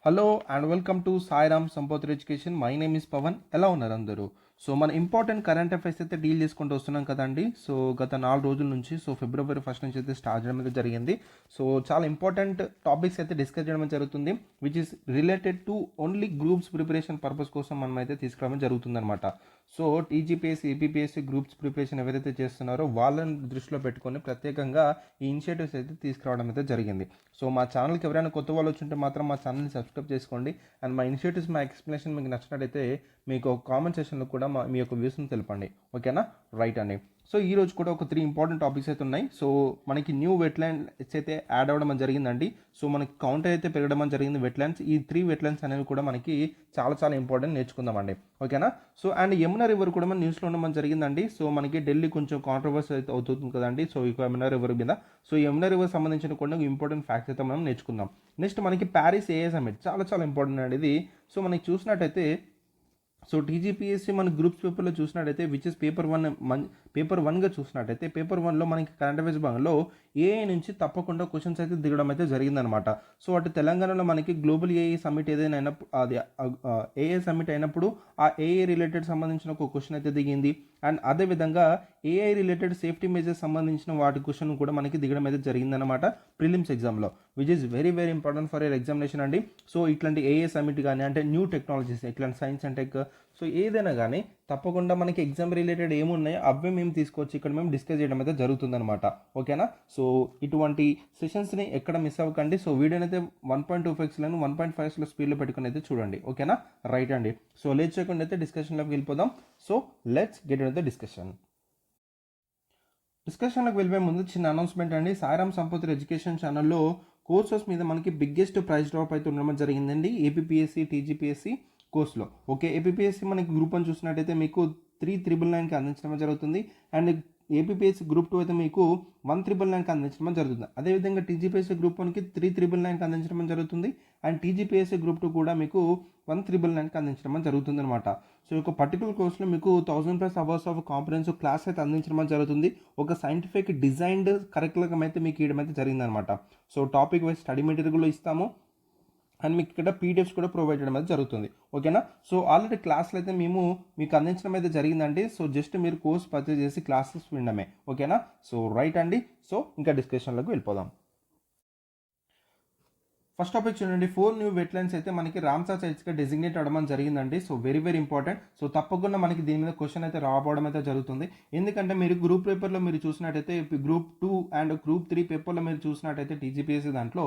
Hello and welcome to Sairam Sampotra education. My name is Pavan. ఎలా ఉన్నారు అందరూ? సో మన ఇంపార్టెంట్ కరెంట్ అఫైర్స్ అయితే డీల్ చేసుకుంటూ వస్తున్నాం కదండి. సో గత 4 రోజుల నుంచి ఫిబ్రవరి 1 నుంచి అయితే స్టార్ట్ చేయడం అయితే జరిగింది. సో చాలా ఇంపార్టెంట్ టాపిక్స్ అయితే డిస్కస్ చేయడం జరుగుతుంది, which is related to only groups preparation purpose కోసం మనం అయితే తీసుకురావడం జరుగుతుంది అనమాట. So TGPSC, APPSC groups preparation ఎవరైతే చేస్తున్నారో వాళ్ళని దృష్టిలో పెట్టుకొని ప్రత్యేకంగా ఈ ఇనిషియేటివ్స్ అయితే తీసుకురావడం అయితే జరిగింది. సో మా ఛానల్కి ఎవరైనా కొత్త వాళ్ళు వచ్చుంటే మాత్రం మా ఛానల్ని సబ్స్క్రైబ్ చేసుకోండి. అండ్ మా ఇనిషియేటివ్స్, మా ఎక్స్ప్లెనేషన్ మీకు నచ్చినట్టయితే మీకు కామెంట్ సెక్షన్లో కూడా మీ యొక్క వ్యూస్ని తెలపండి. ఓకేనా? రైట్ అండి. సో ఈ రోజు కూడా ఒక 3 ఇంపార్టెంట్ టాపిక్స్ అయితే ఉన్నాయి. సో మనకి న్యూ వెట్లాండ్స్ అయితే యాడ్ అవ్వడం జరిగిందండి. సో మనకి కౌంటర్ అయితే పెరగడం జరిగింది వెట్లాండ్స్. ఈ 3 వెట్లాండ్స్ అనేవి కూడా మనకి చాలా చాలా ఇంపార్టెంట్, నేర్చుకుందామండి. ఓకేనా? సో అండ్ యమునా రివర్ కూడా మన న్యూస్లో ఉండడం జరిగిందండి. సో మనకి ఢిల్లీ కొంచెం కాంట్రవర్సీ అయితే అవుతుంది కదండి. సో ఇక యమునా రివర్ మీద, సో యమునా రివర్ సంబంధించిన కొన్ని ఇంపార్టెంట్ ఫ్యాక్ట్స్ అయితే మనం నేర్చుకుందాం. నెక్స్ట్ మనకి ప్యారిస్ ఏఏ సమిట్ చాలా చాలా ఇంపార్టెంట్ అండి ఇది. సో మనకి చూసినట్టయితే సో టీజీపీఎస్సీ మన గ్రూప్స్ పేపర్లో చూసినట్టయితే విచ్ ఇస్ పేపర్ 1గా చూసినట్టయితే పేపర్ 1లో మనకి కరెంట్ అఫైర్స్ భాగంలో ఏఐ నుంచి తప్పకుండా క్వశ్చన్స్ అయితే దిగడం అయితే జరిగిందనమాట. సో అటు తెలంగాణలో మనకి గ్లోబల్ ఏఐ సమిట్ ఏదైనా అయినప్పుడు, అది ఏఐ సమిట్ అయినప్పుడు ఆ ఏఐ రిలేటెడ్ సంబంధించిన ఒక క్వశ్చన్ అయితే దిగింది. అండ్ అదేవిధంగా ఏఐ రిలేటెడ్ సేఫ్టీ మెజర్స్ సంబంధించిన వాటి క్వశ్చన్ కూడా మనకి దిగడం అయితే జరిగిందనమాట ప్రిలిమ్స్ ఎగ్జామ్లో, which is very very important for your examination అండి. సో ఇట్లాంటి ఏఐ సమిట్ కానీ, అంటే న్యూ టెక్నాలజీస్, ఇట్లాంటి సైన్స్ అండ్ టెక్, సో ఏదైనా కానీ తప్పకుండా మనకి ఎగ్జామ్ రిలేటెడ్ ఏమున్నాయో అవే మేము తీసుకొచ్చి ఇక్కడ మేము డిస్కస్ చేయడం అయితే జరుగుతుందన్నమాట. ఓకేనా? సో ఇటువంటి సెషన్స్ని ఎక్కడ మిస్ అవ్వకండి. సో వీడియోని అయితే 1.25 1.5 స్పీడ్లో పెట్టుకుని అయితే చూడండి. ఓకేనా? రైట్ అండి. సో లేట్ చేయకుండా అయితే డిస్కషన్లోకి వెళ్ళిపోదాం. So let's get in the డిస్కషన్లోకి వెళ్ళిపోయే ముందు చిన్న అనౌన్స్మెంట్ అండి. సాయిరామ్ సంపత్ర ఎడ్యుకేషన్ ఛానల్లో కోర్సెస్ మీద మనకి బిగ్గెస్ట్ ప్రైస్ డ్రాప్ అయితే ఉండడం జరిగిందండి ఏపీపీఎస్సీ, టీజీపీఎస్సీ కోర్సులో. ఓకే, ఏపీపీఎస్సీ మనకి గ్రూప్ అని చూసినట్టయితే మీకు 3,999కి అందించడం జరుగుతుంది. అండ్ ఏపీపీఎస్సీ గ్రూప్ 2 అయితే మీకు 1,999కి అందించడం జరుగుతుంది. అదేవిధంగా టీజీపీఎస్సీ గ్రూప్ 1కి 3,999కి అందించడం జరుగుతుంది. అండ్ టీజీపీఎస్సీ గ్రూప్ 2 కూడా మీకు 1,999కి అందించడం జరుగుతుంది అనమాట. సో ఒక పర్టికులర్ కోర్స్లో మీకు 1000+ అవర్స్ ఆఫ్ కాంప్రహెన్సివ్ క్లాస్ అయితే అందించడం జరుగుతుంది. ఒక సైంటిఫిక్ డిజైన్డ్ కరికులం అయితే మీకు ఇవ్వడం అయితే జరిగిందనమాట. So topic wise study material కూడా ఇస్తాము. అండ్ మీకు ఇక్కడ పీడిఎఫ్స్ కూడా ప్రొవైడ్ చేయడం అయితే జరుగుతుంది. ఓకేనా? సో ఆల్రెడీ క్లాసులు అయితే మేము మీకు అందించడం అయితే జరిగిందండి. సో జస్ట్ మీరు కోర్స్ పర్చేజ్ చేసి క్లాసెస్ వినడమే. ఓకేనా? సో రైట్ అండి. సో ఇంకా డిస్కషన్లోకి వెళ్ళిపోదాం. ఫస్ట్ టాపిక్ చూడండి. 4 న్యూ వెట్లాండ్స్ అయితే మనకి రామ్సార్ సైట్స్గా డెసిగ్నేట్ అవ్వడం జరిగిందండి. So very very important. So తప్పకుండా మనకి దీని మీద క్వశ్చన్ అయితే రావడం అయితే జరుగుతుంది. ఎందుకంటే మీరు గ్రూప్ పేపర్లో మీరు చూసినట్టయితే గ్రూప్ 2 అండ్ గ్రూప్ 3 పేపర్లో మీరు చూసినట్టయితే టీజీపీఎస్సీ దాంట్లో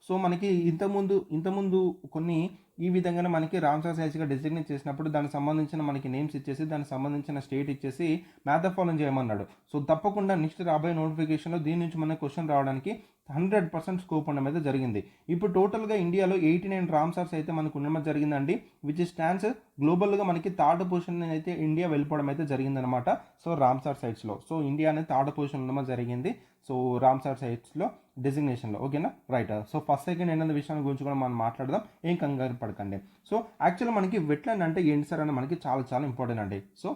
సో మనకి ఇంతకుముందు కొన్ని ఈ విధంగానే మనకి రామ్సార్ సైట్స్గా డెసిగ్నేట్ చేసినప్పుడు దానికి సంబంధించిన మనకి నేమ్స్ ఇచ్చేసి, దానికి సంబంధించిన స్టేట్ ఇచ్చేసి మ్యాథ్ ఫాలోని చేయమన్నాడు. సో తప్పకుండా నెక్స్ట్ రాబోయే నోటిఫికేషన్లో దీని నుంచి మనకి క్వశ్చన్ రావడానికి 100% స్కోప్ ఉండడం అయితే జరిగింది. ఇప్పుడు టోటల్గా ఇండియాలో 89 రామ్సార్స్ అయితే మనకు ఉండడం జరిగిందండి, విచ్ స్టాండ్స్ గ్లోబల్గా మనకి థర్డ్ పొజిషన్ అయితే ఇండియా వెళ్ళిపోవడం అయితే జరిగిందనమాట. సో రామ్సార్ సైట్స్లో సో ఇండియా అనేది థర్డ్ పొజిషన్ ఉండడం జరిగింది. సో రామ్సార్ సైట్స్లో డెసిగ్నేషన్లో. ఓకేనా? రైట్. సో ఫస్ట్ సెకండ్ ఏంటనే విషయాన్ని గురించి కూడా మనం మాట్లాడదాం, ఏం కంగారు పడకండి. సో యాక్చువల్గా మనకి వెట్లాండ్ అంటే ఏంటి సార్ అని మనకి చాలా చాలా ఇంపార్టెంట్ అండి. సో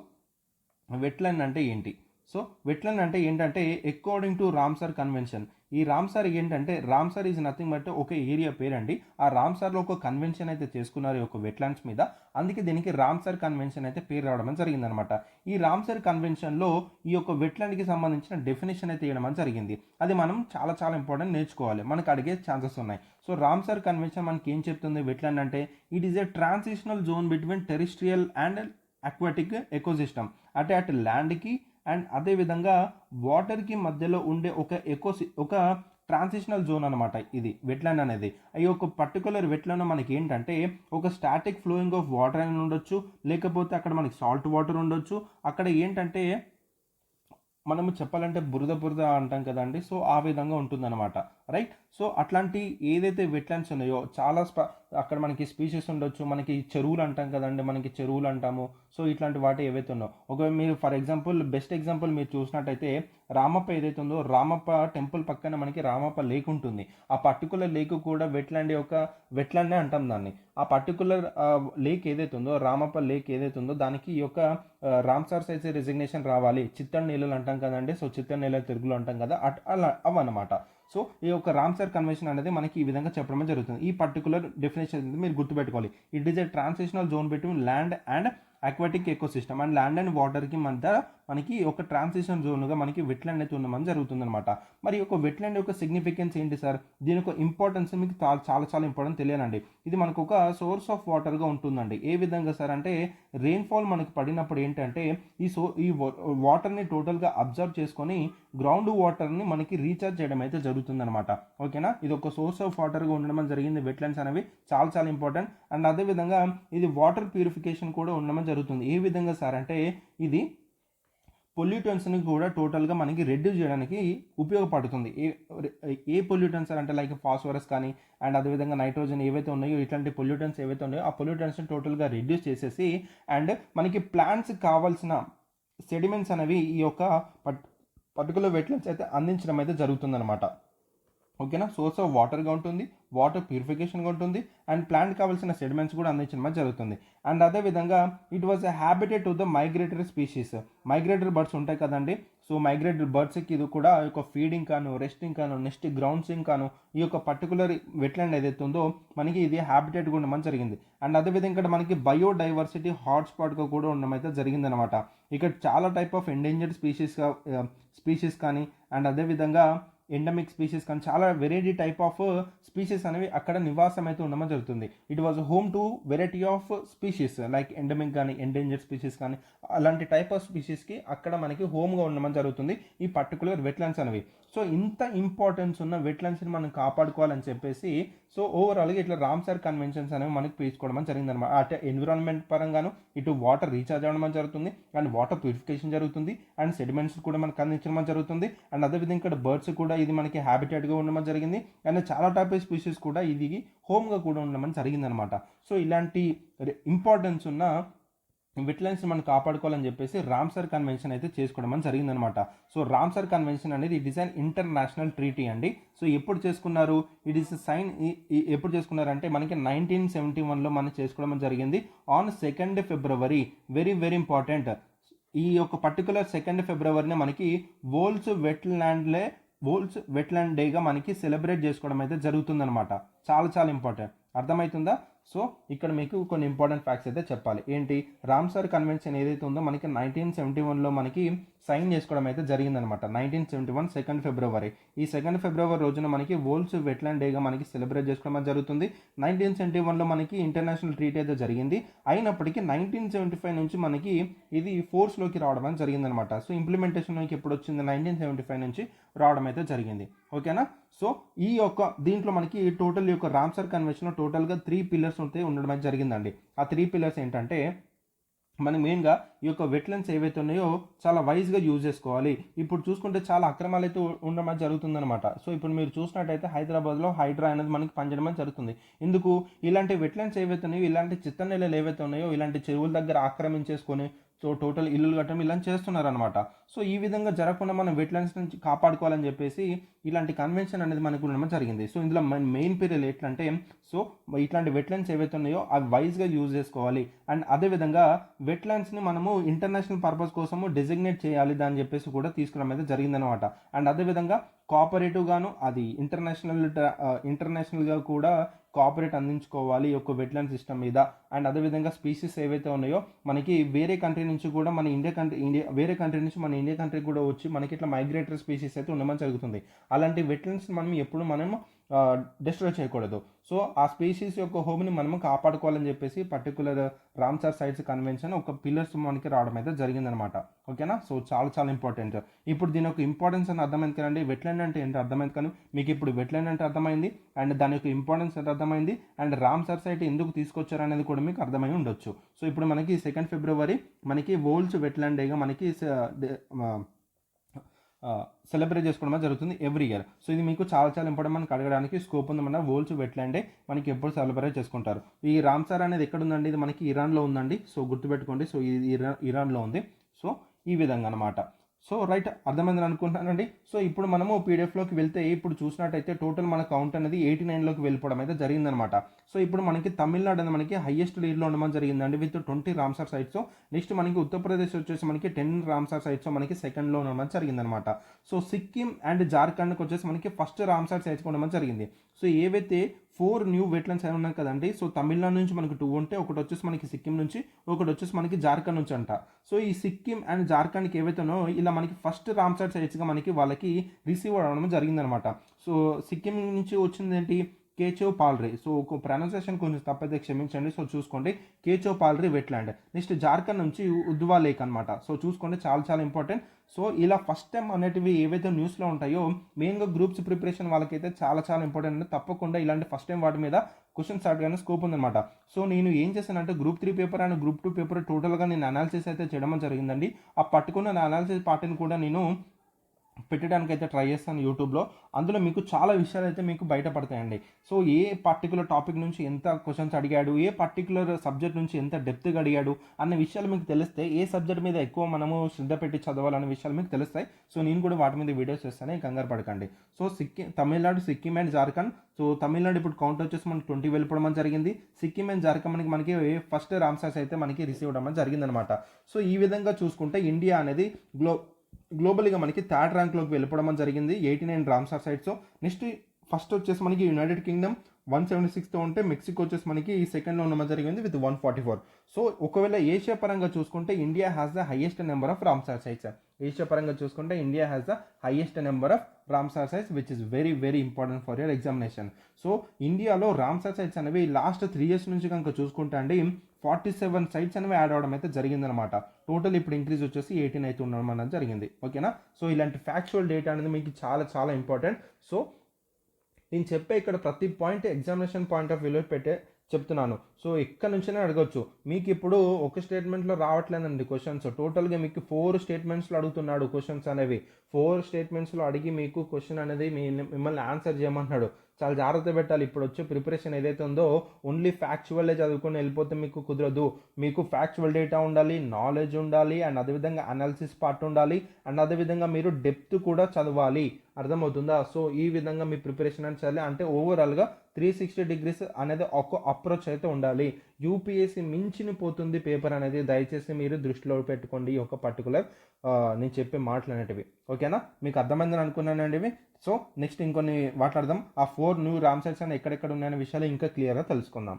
వెట్లాండ్ అంటే ఏంటి? సో వెట్లాండ్ అంటే ఏంటంటే అకార్డింగ్ టు రామ్సార్ కన్వెన్షన్, ఈ రామ్సార్ ఏంటంటే రామ్సార్ ఈజ్ నథింగ్ బట్ ఒక ఏరియా పేరండి. ఆ రామ్సార్లో ఒక కన్వెన్షన్ అయితే చేసుకున్నారు ఈ యొక్క వెట్లాండ్స్ మీద, అందుకే దీనికి రామ్సార్ కన్వెన్షన్ అయితే పేరు రావడం జరిగిందనమాట. ఈ రామ్సార్ కన్వెన్షన్లో ఈ యొక్క వెట్లాండ్కి సంబంధించిన డెఫినేషన్ అయితే ఇవ్వడం జరిగింది. అది మనం చాలా చాలా ఇంపార్టెంట్ నేర్చుకోవాలి, మనకు అడిగే ఛాన్సెస్ ఉన్నాయి. సో రామ్సార్ కన్వెన్షన్ మనకి ఏం చెప్తుంది? వెట్లాండ్ అంటే it is a transitional zone between terrestrial and aquatic ecosystem, అంటే అటు ల్యాండ్కి అండ్ అదేవిధంగా వాటర్కి మధ్యలో ఉండే ఒక ట్రాన్సిషనల్ జోన్ అనమాట ఇది వెట్లాండ్ అనేది. ఈ యొక్క పర్టికులర్ వెట్లాండ్ మనకి ఏంటంటే ఒక స్టాటిక్ ఫ్లోయింగ్ ఆఫ్ వాటర్ అని ఉండొచ్చు, లేకపోతే అక్కడ మనకి సాల్ట్ వాటర్ ఉండొచ్చు. అక్కడ ఏంటంటే మనము చెప్పాలంటే బురద అంటాం కదండి. సో ఆ విధంగా ఉంటుందన్నమాట. రైట్. సో అట్లాంటి ఏదైతే వెట్లాండ్స్ ఉన్నాయో చాలా అక్కడ మనకి స్పీషీస్ ఉండొచ్చు. మనకి చెరువులు అంటాం కదండి, మనకి చెరువులు అంటాము. సో ఇట్లాంటి వాటి ఏవైతే ఉన్నాయో, ఒకవేళ మీరు ఫర్ ఎగ్జాంపుల్ బెస్ట్ ఎగ్జాంపుల్ మీరు చూసినట్టయితే రామప్ప ఏదైతే ఉందో, రామప్ప టెంపుల్ పక్కన మనకి రామప్ప లేక్ ఉంటుంది. ఆ పర్టికులర్ లేక్ కూడా వెట్లాండే అంటాం దాన్ని. ఆ పర్టికులర్ లేక్ ఏదైతే ఉందో, రామప్ప లేక్ ఏదైతే ఉందో, దానికి ఈ యొక్క రామ్సార్ సైట్స్ రెసిగ్నేషన్ రావాలి. చిత్తడి నీళ్ళలు అంటాం కదండి. సో చిత్తడి నీళ్ళ తెలుగులో అంటాం కదా, అలా అవన్నమాట. సో ఈ యొక్క రామ్సార్ కన్వెన్షన్ అనేది మనకి ఈ విధంగా చెప్పడం జరుగుతుంది. ఈ పర్టికులర్ డెఫినేషన్ మీరు గుర్తుపెట్టుకోవాలి. It is a transitional zone between land and aquatic ecosystem and land and వాటర్కి మధ్య మనకి ఒక ట్రాన్సిషన్ జోన్గా మనకి వెట్లాండ్ అయితే ఉండమని జరుగుతుంది అనమాట. మరి ఒక వెట్లాండ్ యొక్క సిగ్నిఫికెన్స్ ఏంటి సార్, దీని యొక్క ఇంపార్టెన్స్ మీకు చాలా చాలా ఇంపార్టెంట్ తెలియనండి. ఇది మనకు ఒక సోర్స్ ఆఫ్ వాటర్గా ఉంటుందండి. ఏ విధంగా సార్ అంటే రెయిన్ఫాల్ మనకు పడినప్పుడు ఏంటంటే ఈ వాటర్ని టోటల్గా అబ్జర్వ్ చేసుకొని గ్రౌండ్ వాటర్ని మనకి రీఛార్జ్ చేయడం అయితే జరుగుతుంది అనమాట. ఓకేనా, ఇది ఒక సోర్స్ ఆఫ్ వాటర్గా ఉండడం జరిగింది వెట్లాండ్స్ అనేవి చాలా చాలా ఇంపార్టెంట్. అండ్ అదేవిధంగా ఇది వాటర్ ప్యూరిఫికేషన్ కూడా ఉండడం జరుగుతుంది. ఏ విధంగా సార్ అంటే ఇది పొల్యూటెంట్స్ని కూడా టోటల్గా మనకి రెడ్యూస్ చేయడానికి ఉపయోగపడుతుంది. ఏ పొల్యూటెంట్స్ అంటే లైక్ ఫాస్ఫరస్ కానీ అండ్ అదేవిధంగా నైట్రోజన్ ఏవైతే ఉన్నాయో ఇట్లాంటి పొల్యూటెంట్స్ ఏవైతే ఉన్నాయో ఆ పొల్యూటెంట్స్ని టోటల్గా రెడ్యూస్ చేసేసి అండ్ మనకి ప్లాంట్స్ కావాల్సిన సెడిమెంట్స్ అనేవి ఈ యొక్క పర్టికులర్ వెట్లాండ్స్ అయితే అందించడం అయితే జరుగుతుందన్నమాట. ఓకేనా, సోర్స్ ఆఫ్ వాటర్గా ఉంటుంది, వాటర్ ప్యూరిఫికేషన్గా ఉంటుంది అండ్ ప్లాంట్ కావాల్సిన సెడిమెంట్స్ కూడా అందించడం జరుగుతుంది. అండ్ అదేవిధంగా it was a habitat to the migratory species. Migratory birds ఉంటాయి కదండి, సో మైగ్రేటరీ బర్డ్స్కి ఇది కూడా ఈ యొక్క ఫీడింగ్ కాను, రెస్టింగ్ కాను, నెక్స్ట్ గ్రౌండ్సింగ్ కాను ఈ యొక్క పర్టికులర్ వెట్లాండ్ ఏదైతే ఉందో మనకి ఇది హ్యాబిటేట్గా ఉండడం జరిగింది. అండ్ అదేవిధంగా ఇక్కడ మనకి బయోడైవర్సిటీ హాట్స్పాట్గా కూడా ఉండడం అయితే జరిగిందనమాట. ఇక్కడ చాలా టైప్ ఆఫ్ ఎండేంజర్డ్ స్పీషీస్ కానీ అండ్ అదేవిధంగా ఎండమిక్ స్పీషీస్ కానీ చాలా వెరైటీ టైప్ ఆఫ్ స్పీషీస్ అనేవి అక్కడ నివాసం అయితే ఉండడం జరుగుతుంది. It was home to variety of species like endemic కానీ ఎండేంజర్డ్ స్పీషీస్ కానీ అలాంటి టైప్ ఆఫ్ స్పీషీస్కి అక్కడ మనకి హోమ్గా ఉండడం జరుగుతుంది ఈ పర్టికులర్ వెట్లాండ్స్ అనేవి. సో ఇంత ఇంపార్టెన్స్ ఉన్న వెట్లాండ్స్ని మనం కాపాడుకోవాలని చెప్పేసి సో ఓవరాల్గా ఇట్లా రామ్సార్ కన్వెన్షన్స్ అనేవి మనకి తీసుకోవడం జరిగిందనమాట. అటు ఎన్విరాన్మెంట్ పరంగాను ఇటు వాటర్ రీఛార్జ్ అవ్వడం జరుగుతుంది అండ్ వాటర్ ప్యూరిఫికేషన్ జరుగుతుంది అండ్ సెడిమెంట్స్ కూడా మనకు అందించడం జరుగుతుంది. అండ్ అదేవిధంగా ఇక్కడ బర్డ్స్ కూడా ఇది మనకి హ్యాబిటేట్గా ఉండడం జరిగింది అండ్ చాలా టైప్ ఆఫ్ స్పీషీస్ కూడా ఇది హోమ్గా కూడా ఉండడం జరిగిందనమాట. సో ఇలాంటి ఇంపార్టెన్స్ ఉన్న వెట్లాండ్స్ మనం కాపాడుకోవాలని చెప్పేసి రామ్సార్ కన్వెన్షన్ అయితే చేసుకోవడం జరిగిందనమాట. సో రామ్సార్ కన్వెన్షన్ అనేది it is an international treaty అండి. సో ఎప్పుడు చేసుకున్నారు, ఇట్ ఈస్ సైన్ ఎప్పుడు చేసుకున్నారంటే మనకి 1971లో మనం చేసుకోవడం జరిగింది on 2nd February. Very very important. ఈ యొక్క పర్టికులర్ 2nd Februaryనే మనకి వరల్డ్స్ వెట్లాండ్ డేగా మనకి సెలబ్రేట్ చేసుకోవడం అయితే జరుగుతుందనమాట. చాలా చాలా ఇంపార్టెంట్. అర్థమవుతుందా? సో ఇక్కడ మీకు కొన్ని ఇంపార్టెంట్ ఫ్యాక్ట్స్ అయితే చెప్పాలి. ఏంటి, రామ్సార్ కన్వెన్షన్ ఏదైతే ఉందో మనకి 1971లో మనకి సైన్ చేసుకోవడం అయితే జరిగిందనమాట. 1971 2nd February. ఈ 2nd February రోజున మనకి వరల్డ్స్ వెట్లాండ్ డేగా మనకి సెలబ్రేట్ చేసుకోవడం జరుగుతుంది. 1971లో మనకి ఇంటర్నేషనల్ ట్రీటీ అయితే జరిగింది. అయినప్పటికీ 1975 నుంచి మనకి ఇది ఫోర్స్లోకి రావడం జరిగిందనమాట. సో ఇంప్లిమెంటేషన్లోకి ఎప్పుడు వచ్చింది, 1975 నుంచి రావడం అయితే జరిగింది. ఓకేనా, సో ఈ యొక్క దీంట్లో మనకి టోటల్ యొక్క రామ్సార్ కన్వెన్షన్లో టోటల్గా 3 పిల్లర్స్ అయితే ఉండడం అయితే జరిగిందండి. ఆ 3 పిల్లర్స్ ఏంటంటే మనం మెయిన్గా ఈ యొక్క వెట్లాండ్స్ ఏవైతే ఉన్నాయో చాలా వైజ్గా యూజ్ చేసుకోవాలి. ఇప్పుడు చూసుకుంటే చాలా అక్రమాలు అయితే ఉండడం జరుగుతుందన్నమాట. సో ఇప్పుడు మీరు చూసినట్టయితే హైదరాబాద్లో హైడ్రా అనేది మనకి పనిచేయడం జరుగుతుంది. ఎందుకు, ఇలాంటి వెట్లాండ్స్ ఏవైతే ఉన్నాయో, ఇలాంటి చిత్త నెలలు ఏవైతే ఉన్నాయో ఇలాంటి చెరువుల దగ్గర ఆక్రమించేసుకొని సో టోటల్ ఇల్లులు కట్టడం ఇలా చేస్తున్నారనమాట. సో ఈ విధంగా జరగకుండా మనం వెట్లాండ్స్ నుంచి కాపాడుకోవాలని చెప్పేసి ఇలాంటి కన్వెన్షన్ అనేది మనకు ఉండడం జరిగింది. సో ఇందులో మెయిన్ పీరియడ్ ఎట్లంటే సో ఇట్లాంటి వెట్లాండ్స్ ఏవైతే ఉన్నాయో అవి వైజ్గా యూజ్ చేసుకోవాలి. అండ్ అదేవిధంగా వెట్లాండ్స్ని మనము ఇంటర్నేషనల్ పర్పస్ కోసము డెసిగ్నేట్ చేయాలి దాని చెప్పేసి కూడా తీసుకోవడం అయితే జరిగిందనమాట. అండ్ అదేవిధంగా కోఆపరేటివ్ గాను అది ఇంటర్నేషనల్గా కూడా కోఆపరేట్ అందించుకోవాలి ఈ యొక్క వెట్లాండ్ సిస్టమ్ మీద. అండ్ అదేవిధంగా స్పీసీస్ ఏవైతే ఉన్నాయో మనకి వేరే కంట్రీ నుంచి కూడా మన వేరే కంట్రీ నుంచి మన ఇండియా కంట్రీ కూడా వచ్చి మనకి ఇట్లా మైగ్రేటరీ స్పీసీస్ అయితే ఉండడం జరుగుతుంది. అలాంటి వెట్లాండ్స్ మనం ఎప్పుడు మనం డిస్ట్రాయ్ చేయకూడదు. సో ఆ స్పీసీస్ యొక్క హోమ్ని మనము కాపాడుకోవాలని చెప్పేసి పర్టికులర్ రామ్సార్ సైట్స్ కన్వెన్షన్ ఒక పిల్లర్స్ మనకి రావడం అయితే జరిగిందనమాట. ఓకేనా, సో చాలా చాలా ఇంపార్టెంట్. ఇప్పుడు దీని యొక్క ఇంపార్టెన్స్ అని అర్థమైంది కదండి. వెట్లాండ్ అంటే ఏంటి అర్థమైంది, కానీ మీకు ఇప్పుడు వెట్లాండ్ అంటే అర్థమైంది అండ్ దాని యొక్క ఇంపార్టెన్స్ అంటే అర్థమైంది అండ్ రామ్సార్ సైట్ ఎందుకు తీసుకొచ్చారు అనేది కూడా మీకు అర్థమై ఉండొచ్చు. సో ఇప్పుడు మనకి 2nd February మనకి వరల్డ్స్ వెట్లాండ్ డేగా మనకి సెలబ్రేట్ చేసుకోవడం జరుగుతుంది ఎవ్రీ ఇయర్. సో ఇది మీకు చాలా చాలా ఇంపార్టెంట్, మనకు అడగడానికి స్కోప్ ఉంది. మన వరల్డ్స్ వెట్లాండ్ డే మనకి ఎప్పుడు సెలబ్రేట్ చేసుకుంటారు. ఈ రామ్సార్ అనేది ఎక్కడ ఉందండి, ఇది మనకి ఇరాన్లో ఉందండి. సో గుర్తుపెట్టుకోండి, సో ఇది ఇరాన్లో ఉంది. సో ఈ విధంగా అనమాట. సో రైట్, అర్థమైందని అనుకుంటున్నానండి. సో ఇప్పుడు మనము పీడిఎఫ్లోకి వెళ్తే ఇప్పుడు చూసినట్టయితే టోటల్ మన కౌంట్ అనేది 89లోకి వెళ్ళిపోవడం అయితే జరిగిందనమాట. సో ఇప్పుడు మనకి తమిళనాడు అనేది మనకి హైయెస్ట్ లీడ్లో ఉండడం జరిగిందండి విత్ 20 రామ్సార్ సైట్స్. నెక్స్ట్ మనకి ఉత్తరప్రదేశ్ వచ్చేసి మనకి 10 రామ్సార్ సైట్స్ మనకి సెకండ్లో ఉండడం జరిగిందనమాట. సో సిక్కిం అండ్ జార్ఖండ్కి వచ్చేసి మనకి ఫస్ట్ రామ్సార్ సైట్స్ ఉండడం జరిగింది. సో ఏవైతే 4 న్యూ వెట్లాండ్స్ అని ఉన్నాయి కదండి, సో తమిళనాడు నుంచి మనకి 2 ఉంటే ఒకటి వచ్చేసి మనకి సిక్కిం నుంచి, ఒకటి వచ్చేసి మనకి జార్ఖండ్ నుంచి అంట. సో ఈ సిక్కిం అండ్ జార్ఖండ్కి ఏవైతేనో ఇలా మనకి ఫస్ట్ రామ్సార్ సైట్స్గా మనకి వాళ్ళకి రిసీవ్ అవ్వడం జరిగిందనమాట. సో సిక్కిం నుంచి వచ్చింది ఏంటి, కేచో పాల్రీ. సో ప్రొనౌన్సియేషన్ కొంచెం తప్పైతే క్షమించండి. సో చూసుకోండి, కేచో పాల్రీ వెట్లాండ్. నెక్స్ట్ జార్ఖండ్ నుంచి ఉద్వా లేక్ అనమాట. సో చూసుకోండి, చాలా చాలా ఇంపార్టెంట్. సో ఇలా ఫస్ట్ టైం అనేటివి ఏవైతే న్యూస్లో ఉంటాయో మెయిన్గా గ్రూప్స్ ప్రిపరేషన్ వాళ్ళకైతే చాలా చాలా ఇంపార్టెంట్ అండి. తప్పకుండా ఇలాంటి ఫస్ట్ టైం వాటి మీద క్వశ్చన్స్ అడగానే స్కోప్ ఉందన్నమాట. సో నేను ఏం చేశానంటే group 3 paper and group 2 paper టోటల్గా నేను అనాలిసిస్ అయితే చేయడం జరిగిందండి. ఆ పట్టుకున్న అనాలిసిస్ పార్ట్ని కూడా నేను పెట్టడానికి అయితే ట్రై చేస్తాను యూట్యూబ్లో. అందులో మీకు చాలా విషయాలు అయితే మీకు బయటపడతాయండి. సో ఏ పర్టికులర్ టాపిక్ నుంచి ఎంత క్వశ్చన్స్ అడిగాడు, ఏ పర్టికులర్ సబ్జెక్ట్ నుంచి ఎంత డెప్త్గా అడిగాడు అన్న విషయాలు మీకు తెలిస్తే, ఏ సబ్జెక్ట్ మీద ఎక్కువ మనము శ్రద్ధ పెట్టి చదవాలనే విషయాలు మీకు తెలుస్తాయి. సో నేను కూడా వాటి మీద వీడియోస్ చేస్తాను, కంగారు పడకండి. So Tamil Nadu, Sikkim and Jharkhand. So Tamil Nadu ఇప్పుడు కౌంట్ వచ్చేసి మనకి 20 వెళ్ళిపోవడం జరిగింది. సిక్కిం అండ్ జార్ఖండ్ మనకి ఫస్ట్ రామ్సార్స్ అయితే మనకి రిసీవ్ అవ్వడం జరిగిందనమాట. సో ఈ విధంగా చూసుకుంటే ఇండియా అనేది గ్లోబల్గా మనకి థర్డ్ ర్యాంక్లోకి వెళ్ళిపోవడం జరిగింది 89 రామ్సార్ సైట్స్. నెక్స్ట్ ఫస్ట్ వచ్చేసి మనకి యునైటెడ్ కింగ్డమ్ 176తో ఉంటే మెక్సికో వచ్చేసి మనకి ఈ సెకండ్లో ఉండడం జరిగింది విత్ 144. సో ఒకవేళ ఏషియా పరంగా చూసుకుంటే India has the highest number of Ramsar sites. Asia పరంగా చూసుకుంటే India has the highest number of Ramsar sites which is very very important for your examination. So ఇండియాలో రామ్సార్ సైట్స్ అనేవి last 3 years నుంచి కనుక చూసుకుంటే అండి 47 సైట్స్ అనేవి add అవడం అయితే జరిగిందనమాట. టోటల్ ఇప్పుడు ఇంక్రీజ్ వచ్చేసి 18 అయితే ఉండడం అనేది జరిగింది. ఓకేనా. సో ఇలాంటి ఫ్యాక్చువల్ డేటా అనేది మీకు చాలా చాలా ఇంపార్టెంట్. సో నేను చెప్పే ఇక్కడ ప్రతి పాయింట్ ఎగ్జామినేషన్ పాయింట్ ఆఫ్ వ్యూలో చెప్తున్నాను. సో ఎక్కడి నుంచైనా అడగవచ్చు. మీకు ఇప్పుడు ఒక స్టేట్మెంట్లో రావట్లేదండి క్వశ్చన్స్, టోటల్గా మీకు 4 స్టేట్మెంట్స్లో అడుగుతున్నాడు క్వశ్చన్స్ అనేవి. 4 స్టేట్మెంట్స్లో అడిగి మీకు క్వశ్చన్ అనేది మిమ్మల్ని ఆన్సర్ చేయమంటున్నాడు. చాలా జాగ్రత్త పెట్టాలి. ఇప్పుడు వచ్చే ప్రిపరేషన్ ఏదైతే ఉందో ఓన్లీ ఫ్యాక్చువల్లే చదువుకొని వెళ్ళిపోతే మీకు కుదరదు. మీకు ఫ్యాక్చువల్ డేటా ఉండాలి, నాలెడ్జ్ ఉండాలి, అండ్ అదేవిధంగా అనాలిసిస్ పార్ట్ ఉండాలి, అండ్ అదేవిధంగా మీరు డెప్త్ కూడా చదవాలి. అర్థమవుతుందా. సో ఈ విధంగా మీ ప్రిపరేషన్ అని చేయాలి. అంటే ఓవరాల్గా 360 degrees అనేది ఒక అప్రోచ్ అయితే ఉండాలి. యూపీఎస్సీ మించిన పోతుంది పేపర్ అనేది. దయచేసి మీరు దృష్టిలో పెట్టుకోండి ఈ ఒక పర్టికులర్ నేను చెప్పే మాటలు అనేటివి. ఓకేనా, మీకు అర్థమైందని అనుకున్నానండి ఇవి. సో నెక్స్ట్ ఇంకొన్ని మాట్లాడదాం. ఆ 4 న్యూ రామ్సార్స్ అని ఎక్కడెక్కడ ఉన్నాయనే విషయాలు ఇంకా క్లియర్గా తెలుసుకుందాం.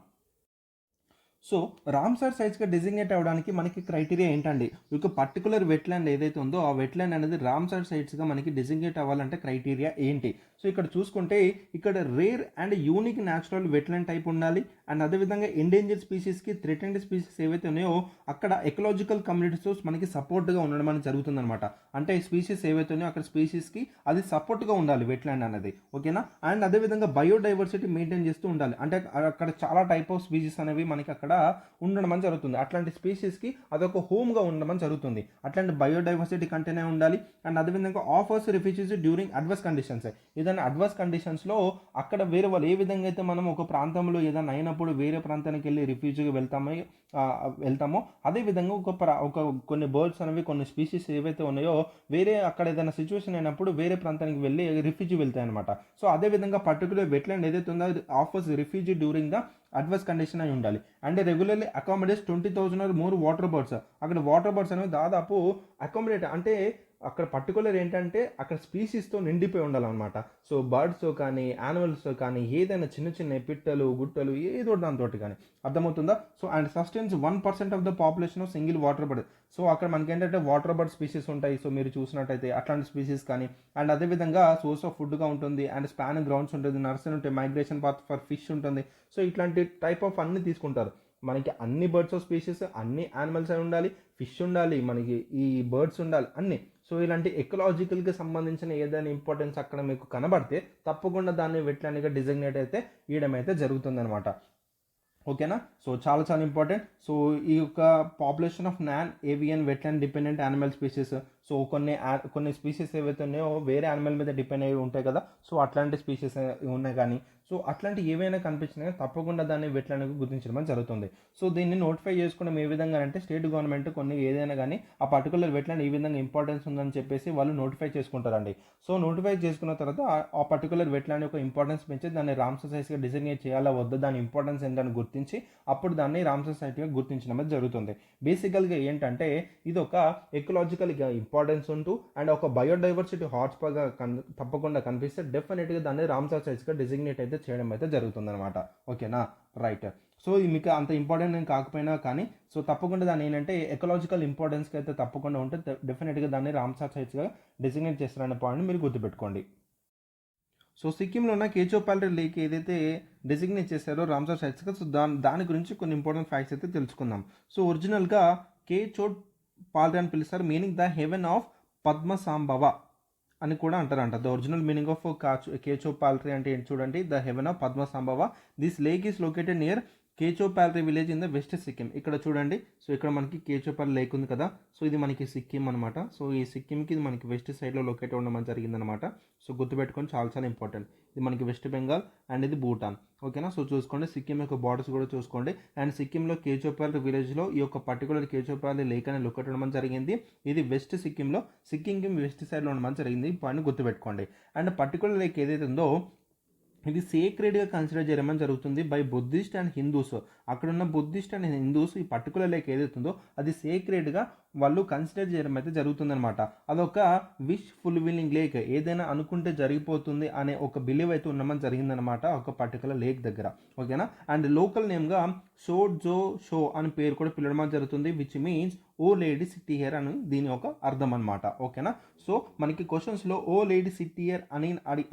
సో రామ్సార్ సైట్స్గా డెసిగ్నేట్ అవ్వడానికి మనకి క్రైటీరియా ఏంటండి, ఒక పర్టికులర్ వెట్లాండ్ ఏదైతే ఉందో ఆ వెట్లాండ్ అనేది రామ్సార్ సైట్స్గా మనకి డెసిగ్నేట్ అవ్వాలంటే క్రైటీరియా ఏంటి. సో ఇక్కడ చూసుకుంటే ఇక్కడ rare and unique natural wetland type ఉండాలి, అండ్ అదేవిధంగా ఎండేంజర్ స్పీసీస్కి థ్రెటెండ్ స్పీసీస్ ఏవైతే ఉన్నాయో అక్కడ ఎకలాజికల్ కమ్యూనిటీస్ మనకి సపోర్ట్గా ఉండడం అనేది జరుగుతుందన్నమాట. అంటే స్పీసీస్ ఏవైతే ఉన్నాయో అక్కడ స్పీసీస్కి అది సపోర్ట్గా ఉండాలి వెట్లాండ్ అనేది. ఓకేనా. అండ్ అదేవిధంగా బయోడైవర్సిటీ మెయింటైన్ చేస్తూ ఉండాలి. అంటే అక్కడ చాలా టైప్ ఆఫ్ స్పీసీస్ అనేవి మనకి అక్కడ ఉండడం అని జరుగుతుంది. అట్లాంటి స్పీసీస్కి అదొక హోమ్గా ఉండడం జరుగుతుంది. అట్లాంటి బయోడైవర్సిటీ కంటేనే ఉండాలి. అండ్ అదేవిధంగా offers refugees during adverse conditions. ఏదైనా అడ్వర్స్ కండిషన్స్లో అక్కడ వేరే వాళ్ళు ఏ విధంగా అయితే మనం ఒక ప్రాంతంలో ఏదైనా అయినప్పుడు వేరే ప్రాంతానికి వెళ్ళి రిఫ్యూజీగా వెళ్తామో అదేవిధంగా ఒక కొన్ని బర్డ్స్ అనేవి కొన్ని స్పీసీస్ ఏవైతే ఉన్నాయో వేరే అక్కడ ఏదైనా సిచ్యువేషన్ అయినప్పుడు వేరే ప్రాంతానికి వెళ్ళి రిఫ్యూజీ వెళ్తాయి అనమాట. సో అదేవిధంగా పర్టికులర్ వెట్లాండ్ ఏదైతే ఉందో offers refugee during the adverse condition అయి ఉండాలి. And regularly accommodates 20,000 or more water birds. అక్కడ వాటర్ బర్డ్స్ అనేవి దాదాపు అకామిడేట్ అంటే అక్కడ పర్టికులర్ ఏంటంటే అక్కడ స్పీసీస్తో నిండిపోయి ఉండాలన్నమాట. సో బర్డ్స్ కానీ యానిమల్స్ కానీ ఏదైనా చిన్న చిన్న పిట్టలు గుట్టలు ఏదో దాంతో కానీ అర్థమవుతుందా. So and sustains 1% of the population of single water bird. So అక్కడ మనకి ఏంటంటే వాటర్ బర్డ్ స్పీసీస్ ఉంటాయి. సో మీరు చూసినట్టయితే అట్లాంటి స్పీసీస్ కానీ అండ్ అదేవిధంగా సోర్స్ ఆఫ్ ఫుడ్గా ఉంటుంది, అండ్ స్పాన్ గ్రౌండ్స్ ఉంటుంది, నర్సరీ ఉంటాయి, మైగ్రేషన్ పాత్ ఫర్ ఫిష్ ఉంటుంది. సో ఇట్లాంటి టైప్ ఆఫ్ అన్ని తీసుకుంటారు. మనకి అన్ని బర్డ్స్ ఆఫ్ స్పీసీస్, అన్ని యానిమల్స్ అయి ఉండాలి, ఫిష్ ఉండాలి, మనకి ఈ బర్డ్స్ ఉండాలి అన్ని. సో ఇలాంటి ఎకలాజికల్కి సంబంధించిన ఏదైనా ఇంపార్టెన్స్ అక్కడ మీకు కనబడితే తప్పకుండా దాన్ని వెట్లాండ్గా డిజైగ్నేట్ అయితే ఇవ్వడం అయితే జరుగుతుందన్నమాట. ఓకేనా. సో చాలా చాలా ఇంపార్టెంట్. సో ఈ యొక్క population of non avian wetland dependent animal species. So కొన్ని స్పీషీస్ ఏవైతే ఉన్నాయో వేరే యానిమల్ మీద డిపెండ్ అయ్యి ఉంటాయి కదా, సో అట్లాంటి స్పీషీస్ ఉన్నాయి కానీ, సో అట్లాంటి ఏవైనా కనిపించినా తప్పకుండా దాన్ని వెట్లాండ్గా గుర్తించడం జరుగుతుంది. సో దీన్ని నోటిఫై చేసుకోవడం ఏ విధంగా అంటే స్టేట్ గవర్నమెంట్ కొన్ని ఏదైనా కానీ ఆ పర్టికులర్ వెట్లాండ్ ఈ విధంగా ఇంపార్టెన్స్ ఉందని చెప్పేసి వాళ్ళు నోటిఫై చేసుకుంటారండి. సో నోటిఫై చేసుకున్న తర్వాత ఆ పర్టికులర్ వెట్లాండ్ యొక్క ఇంపార్టెన్స్ పెంచి దాన్ని రామ్సర్ సైట్స్గా డిజైనేట్ చేయాలా వద్దా, దాని ఇంపార్టెన్స్ ఏంటని గుర్తించి అప్పుడు దాన్ని రామ్సర్ సైట్గా గుర్తించడం అనేది జరుగుతుంది. బేసికల్గా ఏంటంటే ఇది ఒక ఎకలాజికల్ ఇంపార్టెన్స్ ఉంటూ అండ్ ఒక బయోడైవర్సిటీ హాట్స్పాట్గా తప్పకుండా కనిపిస్తే డెఫినెట్గా దాన్ని రామ్సర్ సైట్స్గా డిజిగ్నేట్ అయితే చేయడం అయితే జరుగుతుంది అనమాట. ఓకేనా, రైట్. సో ఇది మీకు అంత ఇంపార్టెంట్ ఏం కాకపోయినా కానీ సో తప్పకుండా దాన్ని ఏంటంటే ఎకలాజికల్ ఇంపార్టెన్స్కి అయితే తప్పకుండా ఉంటే డెఫినెట్గా దాన్ని రామ్సర్ సైట్స్గా డిజిగ్నేట్ చేస్తారనే పాయింట్ మీరు గుర్తుపెట్టుకోండి. సో సిక్కింలో ఉన్న కేచో పాల్రీ లేక్ ఏదైతే డెసిగ్నేట్ చేశారో రామ్సర్ సైట్స్గా, సో దాని గురించి కొన్ని ఇంపార్టెంట్ ఫ్యాక్ట్స్ అయితే తెలుసుకుందాం. సో ఒరిజినల్గా కేచో పాల్రీ అని పిలుస్తారు, meaning the heaven of Padmasambhava అని కూడా అంటారంట. The original meaning of Khecheopalri అంటే ఏంటి చూడండి, the heaven of Padmasambhava. This lake is located near Khecheopalri village in the west Sikkim. ఇక్కడ చూడండి, సో ఇక్కడ మనకి కేచో పాల్రీ లేక్ ఉంది కదా, సో ఇది మనకి సిక్కిం అనమాట. సో ఈ సిక్కింకి ఇది మనకి వెస్ట్ సైడ్లో లొకేట్ ఉండడం జరిగిందనమాట. సో గుర్తుపెట్టుకొని చాలా ఇంపార్టెంట్. ఇది మనకి వెస్ట్ బెంగాల్ అండ్ ఇది భూటాన్. ఓకేనా, సో చూసుకోండి సిక్కిం యొక్క బార్డర్స్ కూడా చూసుకోండి. అండ్ సిక్కింలో కేచో పాల్రీ విలేజ్లో ఈ యొక్క పర్టికులర్ కేచో పాల్రీ లేక్ అనేది లొకేట్ ఉండడం జరిగింది. ఇది వెస్ట్ సిక్కింలో, సిక్కింకి వెస్ట్ సైడ్లో ఉండడం జరిగింది. ఈ పాయింట్ గుర్తుపెట్టుకోండి. అండ్ పర్టికులర్ లేక్ ఏదైతే ఉందో ఇది సేక్రెడ్గా కన్సిడర్ చేయడం జరుగుతుంది బై బుద్ధిస్ట్ అండ్ హిందూస్. అక్కడున్న బుద్ధిస్ట్ అండ్ హిందూస్ ఈ పర్టికులర్ లేక్ ఏదైతుందో అది సేక్రెడ్గా వాళ్ళు కన్సిడర్ చేయడం అయితే జరుగుతుందనమాట. అదొక విష్ ఫుల్ఫిల్లింగ్ లేక్, ఏదైనా అనుకుంటే జరిగిపోతుంది అనే ఒక బిలీవ్ అయితే ఉండమని జరిగిందనమాట ఒక పర్టికులర్ లేక్ దగ్గర. ఓకేనా, అండ్ లోకల్ నేమ్గా షో షో అని పేరు కూడా పిలవడం జరుగుతుంది, which means o lady city here అని దీని ఒక అర్థం అనమాట. ఓకేనా, సో మనకి క్వశ్చన్స్లో ఓ లేడీ సిటీ హియర్ అని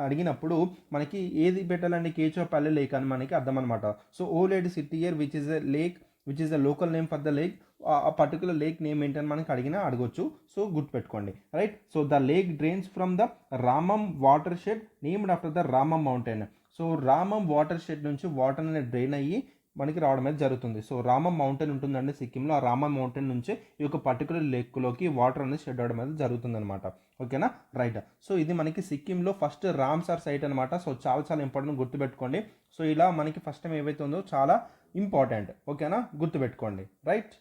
అడిగినప్పుడు మనకి ఏది పెట్టాలండి, కేచో పాల్రీ లేక్ అని మనకి అర్థం అనమాట. So o lady city here which is a lake which is the local name for the lake. ఆ పర్టికులర్ లేక్ నేమ్ ఏంటని మనకి అడగొచ్చు. సో గుర్తుపెట్టుకోండి, right. So the lake drains from the Rammam water shed named after the Rammam mountain. So Rammam water shed నుంచి water అనేది drain అయ్యి మనకి రావడం అయితే జరుగుతుంది. సో రామం మౌంటైన్ ఉంటుందండి సిక్కింలో, ఆ రామం మౌంటైన్ నుంచి ఈ యొక్క పర్టికులర్ లేక్లోకి వాటర్ అనేది షెడ్ అవడం అయితే జరుగుతుంది అనమాట. ఓకేనా, రైట్. సో ఇది మనకి సిక్కింలో ఫస్ట్ రామ్సర్ సైట్ అనమాట. సో చాలా ఇంపార్టెంట్, గుర్తుపెట్టుకోండి. సో ఇలా మనకి ఫస్ట్ టైం ఏవైతే ఉందో చాలా ఇంపార్టెంట్. ఓకేనా, గుర్తుపెట్టుకోండి, రైట్.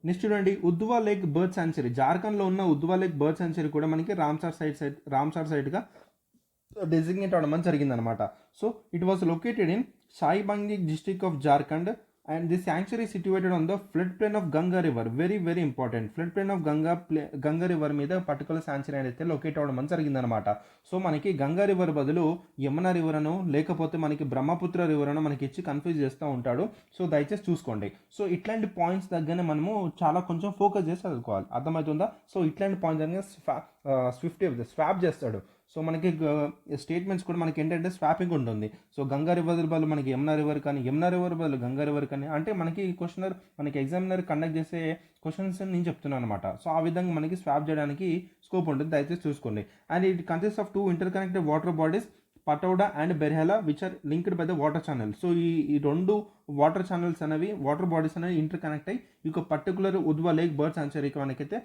నెక్స్ట్ చూడండి, ఉద్వా లేక్ బర్డ్ సాంచురీ. జార్ఖండ్లో ఉన్న ఉద్వా లేక్ బర్డ్ సాంచురీ కూడా మనకి రామ్సర్ సైట్గా డెసిగ్నేట్ అవడం జరిగిందనమాట. So it was located in Sahibganj district of Jharkhand and this sanctuary situated on the flood plain of Ganga river. Very important. Flood plain of Ganga river మీద particular sanctuary అయితే locate అవడం జరిగిందనమాట. So మనకి Ganga river బదులు యమునా రివర్ అను లేకపోతే మనకి బ్రహ్మపుత్ర రివర్ అను మనకి ఇచ్చి కన్ఫ్యూజ్ చేస్తూ ఉంటాడు. సో దయచేసి చూసుకోండి. సో ఇట్లాంటి పాయింట్స్ దగ్గరనే మనము చాలా కొంచెం ఫోకస్ చేసి చదువుకోవాలి, అర్థమవుతుందా. సో ఇట్లాంటి పాయింట్స్ దగ్గర స్వాప్ చేస్తాడు. సో మనకి స్టేట్మెంట్స్ కూడా మనకి ఏంటంటే స్వాపింగ్ ఉంటుంది. సో గంగా రివర్ బదులు మనకి యమునా రివర్ కానీ, యమునా రివర్ బదులు గంగా రివర్ కానీ, అంటే మనకి క్వశ్చనర్ మనకి ఎగ్జామినర్ కండక్ట్ చేసే క్వశ్చన్స్ నేను చెప్తున్నాను అనమాట. సో ఆ విధంగా మనకి స్వాప్ చేయడానికి స్కోప్ ఉంటుంది, దయచేసి చూసుకోండి. And it consist of 2 interconnected water bodies Pataura and Berhale which are linked by the water channel. So ఈ 2 వాటర్ ఛానల్స్ అనేవి వాటర్ బాడీస్ అనేవి ఇంటర్ కనెక్ట్ అయ్యి ఈ యొక్క పర్టికులర్ ఉద్వా లేక్ బర్డ్ సాంచురీకి మనకైతే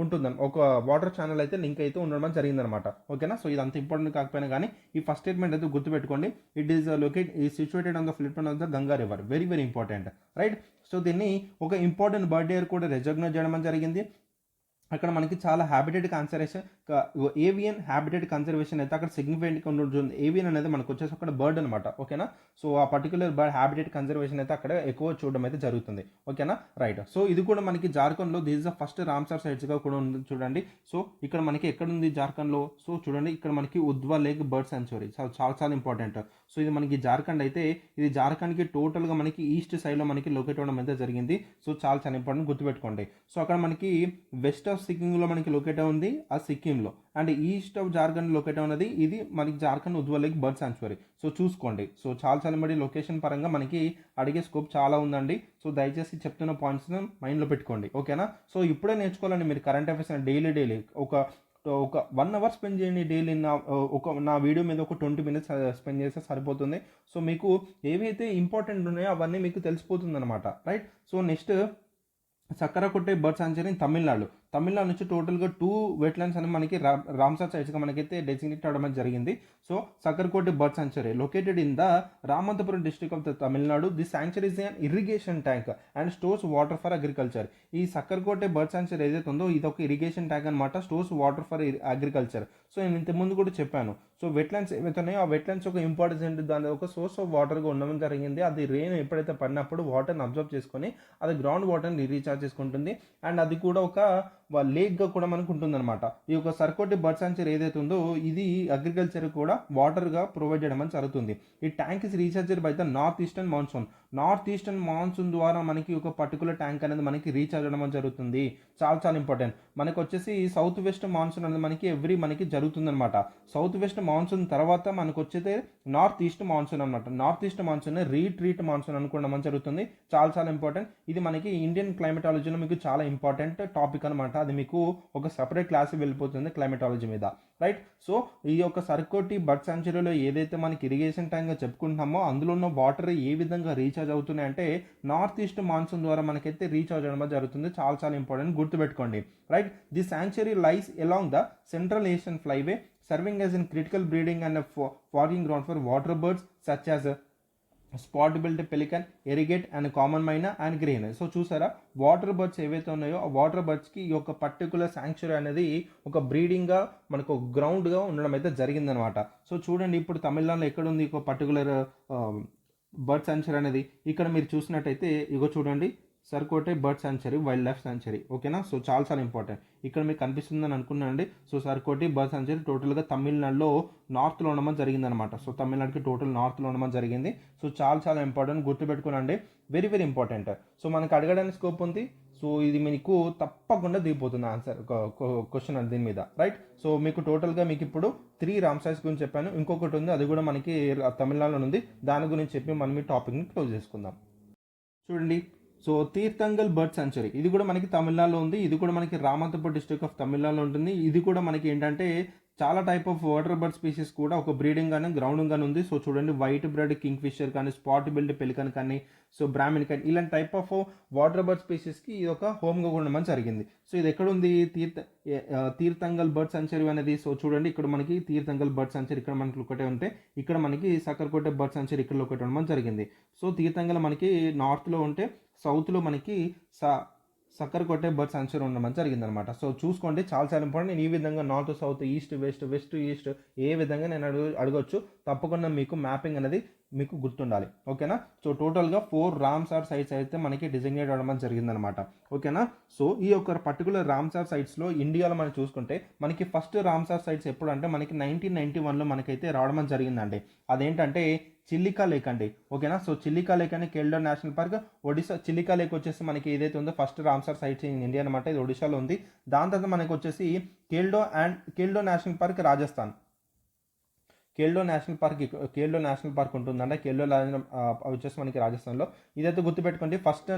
ఉంటుందని ఒక వాటర్ ఛానల్ అయితే లింక్ అయితే ఉండడం జరిగిందనమాట. ఓకేనా, సో ఇది అంత ఇంపార్టెంట్ కాకపోయినా కానీ ఈ ఫస్ట్ స్టేట్మెంట్ అయితే గుర్తుపెట్టుకోండి. It is situated on the flip of the Ganga river. Very important, right. So దీన్ని ఒక ఇంపార్టెంట్ బర్డ్ ఇయర్ కూడా రికగ్నైజ్ చేయడం జరిగింది. అక్కడ మనకి చాలా habitat conservation, avian habitat conservation అయితే అక్కడ సిగ్నిఫికెంట్గా ఉంటుంది. ఏవియన్ అనేది మనకు వచ్చేసి అక్కడ బర్డ్ అనమాట. ఓకేనా, సో ఆ పర్టికులర్ బర్డ్ హ్యాబిటేట్ కన్సర్వేషన్ అయితే అక్కడ ఎక్కువ చూడడం అయితే జరుగుతుంది. ఓకేనా, రైట్. సో ఇది కూడా మనకి జార్ఖండ్లో this is the first Ramsar సైట్స్గా కూడా ఉంది చూడండి. సో ఇక్కడ మనకి ఎక్కడ ఉంది జార్ఖండ్లో, సో చూడండి ఇక్కడ మనకి ఉద్వా లేక్ బర్డ్ సాంచురీ చాలా ఇంపార్టెంట్. సో ఇది మనకి జార్ఖండ్ అయితే ఇది జార్ఖండ్కి టోటల్గా మనకి ఈస్ట్ సైడ్లో మనకి లొకేట్ అవ్వడం అయితే జరిగింది. సో చాలా ఇంపార్టెంట్, గుర్తుపెట్టుకోండి. సో అక్కడ మనకి వెస్ట్ ఆఫ్ సిక్కింలో మనకి లొకేట్ ఉంది ఆ సిక్కింలో, and east of Jharkhand locate ఉన్నది ఇది మనకి Jharkhand Udhwa lake bird sanctuary. So చూసుకోండి. సో చాలా మరి లొకేషన్ పరంగా మనకి అడిగే స్కోప్ చాలా ఉందండి. సో దయచేసి చెప్తున్న పాయింట్స్ మైండ్లో పెట్టుకోండి. ఓకేనా, సో ఇప్పుడే నేర్చుకోవాలండి మీరు కరెంట్ అఫైర్స్ డైలీ ఒక 1 అవర్ స్పెండ్ చేయండి డైలీ. నా వీడియో మీద ఒక 20 మినిట్స్ స్పెండ్ చేస్తే సరిపోతుంది. సో మీకు ఏవైతే ఇంపార్టెంట్ ఉన్నాయో అవన్నీ మీకు తెలిసిపోతుంది అనమాట, right. So next Sakkarakottai bird sanctuary in Tamil Nadu. Tamil Nadu నుంచి టోటల్గా 2 వెట్లాండ్స్ అని మనకి రామ్సార్ సైట్స్గా మనకైతే డెసిగ్నేట్ అవ్వడం జరిగింది. So Sakkarakottai bird sanctuary located in the Ramanathapuram district of the Tamil Nadu. This sanctuary is an irrigation tank and stores water for agriculture. ఈ సక్కర్కోటె బర్డ్ సాంక్చురీ ఏదైతే ఉందో ఇది ఒక ఇరిగేషన్ ట్యాంక్ అనమాట, stores water for agriculture. So నేను ఇంతకుముందు కూడా చెప్పాను. సో వెట్లాండ్స్ ఏవైతే ఉన్నాయో ఆ వెట్లాండ్స్ ఒక ఇంపార్టెన్స్ ఏంటి, దాని ఒక సోర్స్ ఆఫ్ వాటర్గా ఉండడం జరిగింది. అది రెయిన్ ఎప్పుడైతే పడినప్పుడు వాటర్ని అబ్జర్వ్ చేసుకొని అది గ్రౌండ్ వాటర్ని రీఛార్జ్ చేసుకుంటుంది అండ్ అది కూడా ఒక లేక్గా కూడా మనకు ఉంటుందన్నమాట. ఈ యొక్క సర్కోటి బర్డ్ సాంక్చురీ ఏదైతే ఉందో ఇది అగ్రికల్చర్ కూడా వాటర్గా ప్రొవైడ్ చేయడం అని జరుగుతుంది. ఈ tank is recharged by the north eastern monsoon. North eastern monsoon ద్వారా మనకి ఒక పర్టికులర్ ట్యాంక్ అనేది మనకి రీఛార్జ్ అవ్వడం జరుగుతుంది. చాలా చాలా ఇంపార్టెంట్. మనకు వచ్చేసి సౌత్ వెస్ట్ మాన్సూన్ అనేది మనకి జరుగుతుంది అనమాట. సౌత్ వెస్ట్ మాన్సూన్ తర్వాత మనకు వచ్చేది నార్త్ ఈస్ట్ మాన్సూన్ అనమాట. North east monsoon retreat monsoon అనుకోవడం జరుగుతుంది. చాలా చాలా ఇంపార్టెంట్. ఇది మనకి ఇండియన్ క్లైమటాలజీలో మీకు చాలా ఇంపార్టెంట్ టాపిక్ అనమాట. అది మీకు ఒక సపరేట్ క్లాస్ వెళ్ళిపోతుంది క్లైమటాలజీ మీద, రైట్. సో ఈ యొక్క సర్కోటి బర్డ్ సాంక్చురీలో ఏదైతే మనకి ఇరిగేషన్ ట్యాంక్గా చెప్పుకుంటున్నామో అందులో ఉన్న వాటర్ ఏ విధంగా రీఛార్జ్ అవుతున్నాయి అంటే నార్త్ ఈస్ట్ మాన్సూన్ ద్వారా మనకైతే రీఛార్జ్ అవ్వడం జరుగుతుంది. చాలా చాలా ఇంపార్టెంట్, గుర్తుపెట్టుకోండి, right. The sanctuary lies along the central Asian flyway serving as in critical breeding and a foraging ground for water birds such as spot billed pelican, ఎరిగేట్ and common myna and grain. So చూసారా water birds ఏవైతే ఉన్నాయో ఆ water బర్డ్స్కి ఈ యొక్క particular sanctuary అనేది ఒక బ్రీడింగ్గా మనకు గ్రౌండ్గా ఉండడం అయితే జరిగిందనమాట. సో చూడండి ఇప్పుడు తమిళనాడులో ఎక్కడ ఉంది ఒక పర్టికులర్ బర్డ్ శాంక్చురీ అనేది. ఇక్కడ మీరు చూసినట్టయితే ఇగో చూడండి Sarkottai bird sanctuary, wildlife sanctuary, ఓకేనా. సో చాలా చాలా ఇంపార్టెంట్. ఇక్కడ మీకు కనిపిస్తుందని అనుకున్నానండి. సో సర్కోటి బర్డ్ సాంక్చురీ టోటల్గా తమిళనాడులో నార్త్లో ఉండమని జరిగిందనమాట. సో తమిళనాడుకి టోటల్ నార్త్లో ఉండమని జరిగింది. సో చాలా చాలా ఇంపార్టెంట్, గుర్తుపెట్టుకోనండి, వెరీ వెరీ ఇంపార్టెంట్. సో మనకు అడగడానికి స్కోప్ ఉంది. సో ఇది మీకు తప్పకుండా దిగిపోతుంది ఆన్సర్ క్వశ్చన్ దీని మీద, రైట్. సో మీకు టోటల్గా మీకు ఇప్పుడు 3 రామ్సార్స్ గురించి చెప్పాను. ఇంకొకటి ఉంది, అది కూడా మనకి తమిళనాడులో ఉంది. దాని గురించి చెప్పి మనం ఈ టాపిక్ని క్లోజ్ చేసుకుందాం. చూడండి, సో తీర్థంగల్ బర్డ్ సాంక్చురీ ఇది కూడా మనకి తమిళనాడులో ఉంది. ఇది కూడా మనకి రామంతపూర్ డిస్ట్రిక్ట్ ఆఫ్ తమిళనాడులో ఉంటుంది. ఇది కూడా మనకి ఏంటంటే చాలా type of water bird species కూడా ఒక బ్రీడింగ్ కానీ గ్రౌండింగ్ కానీ ఉంది. సో చూడండి వైట్ బ్రెడ్ కింగ్ ఫిషర్ కానీ స్పాట్ బిల్డ్ పెలికన్ కానీ సో బ్రాహ్మిన్ కానీ ఇలాంటి టైప్ ఆఫ్ వాటర్ బర్డ్ స్పీసీస్కి ఇది ఒక హోమ్గా ఉండమని జరిగింది. సో ఇది ఎక్కడ ఉంది తీర్థంగల్ బర్డ్ సాంక్చురీ అనేది. సో చూడండి ఇక్కడ మనకి తీర్థంగల్ బర్డ్ సాంక్చురీ ఇక్కడ మనకి ఒకటే ఉంటే ఇక్కడ మనకి సక్కర్కోట బర్డ్ సాంక్చురీ ఇక్కడ ఒకటి ఉండమని జరిగింది. సో తీర్థంగల్ మనకి నార్త్లో ఉంటే సౌత్లో మనకి సక్కర్కోటే బర్డ్ సాంక్చురీ ఉండమని జరిగిందనమాట. సో చూసుకోండి, చాలా చాలా ఇంపార్టెంట్. నేను ఈ విధంగా north south east west west east ఏ విధంగా నేను అడగొచ్చు. తప్పకుండా మీకు మ్యాపింగ్ అనేది మీకు గుర్తుండాలి, ఓకేనా. సో టోటల్గా 4 రామ్సార్ సైట్స్ అయితే మనకి డిజిగ్నేట్ అవ్వడం జరిగిందనమాట, ఓకేనా. సో ఈ యొక్క పర్టికులర్ రామ్సార్ సైట్స్లో ఇండియాలో మనం చూసుకుంటే మనకి ఫస్ట్ రామ్సార్ సైట్స్ ఎప్పుడు అంటే మనకి 1991లో మనకైతే రావడం జరిగిందండి. అదేంటంటే చిల్లికా లేక్ అండి, ఓకేనా. సో చిల్లికా లేక్ అని Keoladeo national park Odisha. Chilika lake వచ్చేసి మనకి ఏదైతే ఉందో first Ramsar sites in India అనమాట. ఇది ఒడిశాలో ఉంది. దాని తర్వాత మనకి వచ్చేసి Keoladeo national park Rajasthan. Keoladeo national park ఉంటుందంటే కేల్డో వచ్చేసి మనకి రాజస్థాన్లో. ఇదైతే గుర్తుపెట్టుకోండి. First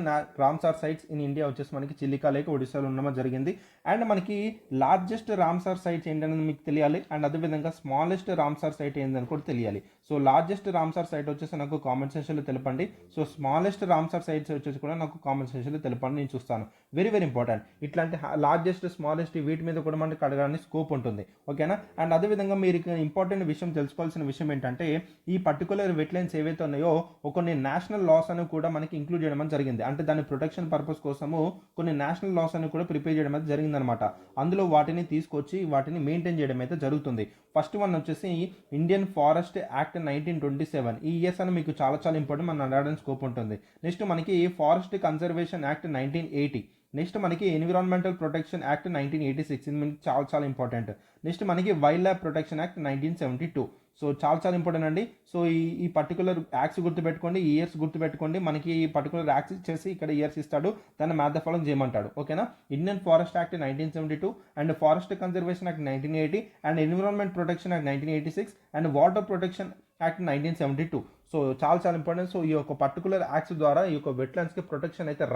Ramsar sites in India వచ్చేసి మనకి చిల్లికా లేక్ ఒడిశాలో ఉండడం జరిగింది. అండ్ మనకి లార్జెస్ట్ రామ్సార్ సైట్స్ ఏంటనేది మీకు తెలియాలి. అండ్ అదేవిధంగా స్మాలెస్ట్ రామ్సార్ సైట్ ఏంటని కూడా తెలియాలి. సో లార్జెస్ట్ రామ్సార్ సైట్ వచ్చేసి నాకు కామెంట్ సెక్షన్లో తెలపండి. సో స్మాలెస్ట్ రామ్సార్ సైట్స్ వచ్చేసి కూడా నాకు కామెంట్ సెక్షన్లో తెలపండి, నేను చూస్తాను. Very very important. ఇట్లాంటి లార్జెస్ట్ స్మాలెస్ట్ వీటి మీద కూడా మనకి అడగడానికి స్కోప్ ఉంటుంది, ఓకేనా. అండ్ అదేవిధంగా మీరు ఇంపార్టెంట్ విషయం తెలుసుకోవాల్సిన విషయం ఏంటంటే ఈ పర్టికులర్ వెట్లైన్స్ ఏవైతే ఉన్నాయో కొన్ని నేషనల్ లాస్ అని కూడా మనకి ఇంక్లూడ్ చేయడం జరిగింది. అంటే దాని ప్రొటెక్షన్ పర్పస్ కోసము కొన్ని నేషనల్ లాస్ అని కూడా ప్రిపేర్ చేయడం అయితే జరిగిందనమాట. అందులో వాటిని తీసుకొచ్చి వాటిని మెయింటైన్ చేయడం అయితే జరుగుతుంది. ఫస్ట్ వన్ వచ్చేసి ఇండియన్ ఫారెస్ట్ యాక్ట్ 1927. ఈ ఇయర్స్ అని మీకు చాలా చాలా ఇంపార్టెంట్, మనం అడగడానికి స్కోప్ ఉంటుంది. నెక్స్ట్ మనకి ఫారెస్ట్ కన్జర్వేషన్ యాక్ట్ 1980. నెక్స్ట్ మనకి ఎన్విరాన్మెంటల్ ప్రొటెక్షన్ యాక్ట్ 1986. ఇది మనకి చాలా చాలా ఇంపార్టెంట్. నెక్స్ట్ మనకి wild life protection act 1972. So చాలా చాలా ఇంపార్టెంట్ అండి. సో ఈ పర్టికులర్ యాక్ట్స్ గుర్తుపెట్టుకోండి, ఈ ఇయర్స్ గుర్తుపెట్టుకోండి. మనకి ఈ పర్టికులర్ యాక్ట్స్ ఇచ్చేసి ఇక్కడ ఇయర్స్ ఇస్తాడు, దాన్ని మ్యాథ్ ద ఫాలోయింగ్ చేయమంటాడు, ఓకేనా. Indian forest act 1972 and forest conservation act 1980 and environment protection act 1986 and water protection act 1972. So చాలా చాలా ఇంపార్టెంట్. సో ఈ యొక్క పర్టికులర్ యాక్ట్స్ ద్వారా ఈ యొక్క వెట్లాండ్స్కి ప్రొటెక్షన్ అయితే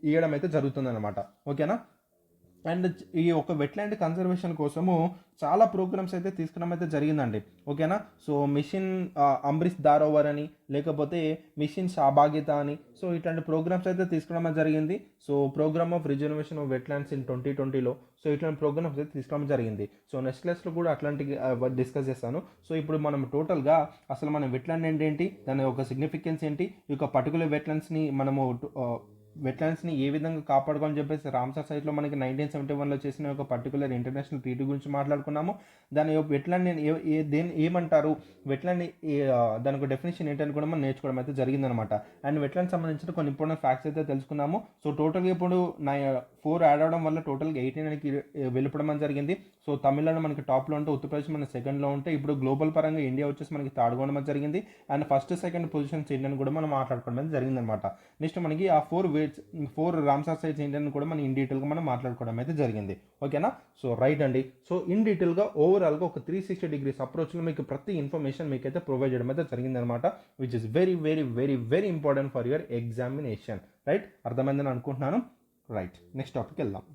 ఇవ్వడం అయితే జరుగుతుంది అనమాట, ఓకేనా. అండ్ ఈ ఒక వెట్లాండ్ కన్జర్వేషన్ కోసము చాలా ప్రోగ్రామ్స్ అయితే తీసుకురావడం అయితే జరిగిందండి. ఓకేనా. సో మిషన్ అమృత్ దారోవర్ అని, లేకపోతే మిషన్ సహభాగిత అని, సో ఇట్లాంటి ప్రోగ్రామ్స్ అయితే తీసుకురావడం జరిగింది. So programme of reservation of wetlands in 2020లో సో ఇట్లాంటి ప్రోగ్రామ్స్ అయితే తీసుకురావడం జరిగింది. సో నెక్స్ట్ క్లాస్లో కూడా అట్లాంటి డిస్కస్ చేస్తాను. సో ఇప్పుడు మనం టోటల్గా అసలు మనం వెట్లాండ్ అంటే ఏంటి, దాని యొక్క సిగ్నిఫికెన్స్ ఏంటి, ఈ యొక్క పర్టికులర్ వెట్లాండ్స్ని మనము వెట్లాండ్స్ని ఏ విధంగా కాపాడుకోవాలని చెప్పేసి రామ్సార్ సైట్లో మనకి 1971లో చేసిన ఒక పర్టికులర్ ఇంటర్నేషనల్ ట్రీటీ గురించి మాట్లాడుకున్నాము. దాని యొక్క వెట్లాండ్ దేని ఏమంటారు, వెట్లాండ్ దాని యొక్క డెఫినేషన్ ఏంటని కూడా మనం నేర్చుకోవడం అయితే జరిగిందనమాట. అండ్ వెట్లాండ్ సంబంధించిన కొన్ని ఇంపార్టెంట్ ఫ్యాక్ట్స్ అయితే తెలుసుకున్నాము. సో టోటల్గా ఇప్పుడు 4 యాడ్ అవడం వల్ల టోటల్గా 18కి వెళ్ళిపోవడం జరిగింది. సో తమిళనాడు మనకి టాప్లో ఉంటే, ఉత్తరప్రదేశ్ మన సెకండ్లో ఉంటే, ఇప్పుడు గ్లోబల్ పరంగా ఇండియా వచ్చేసి మనకి థర్డ్ ఉండడం జరిగింది. అండ్ ఫస్ట్ సెకండ్ పొజిషన్స్ ఏంటని కూడా మనం మాట్లాడుకోవడం జరిగిందనమాట. నెక్స్ట్ మనకి ఆ 4 రామ్సార్ సైట్స్ ఏంటని కూడా మనం ఇన్ డీటెయిల్గా మనం మాట్లాడుకోవడం అయితే జరిగింది. ఓకేనా. సో రైట్ అండి. సో ఇన్ డీటెయిల్గా ఓవరాల్గా ఒక 360 డిగ్రీస్ అప్రోచ్లో మీకు ప్రతి ఇన్ఫర్మేషన్ మీకు అయితే ప్రొవైడ్ చేయడం అయితే జరిగిందనమాట, which is very very very very important for your examination. Right, అర్థమైందని అనుకుంటున్నాను. రైట్, నెక్స్ట్ టాపిక్ వెళ్దాం.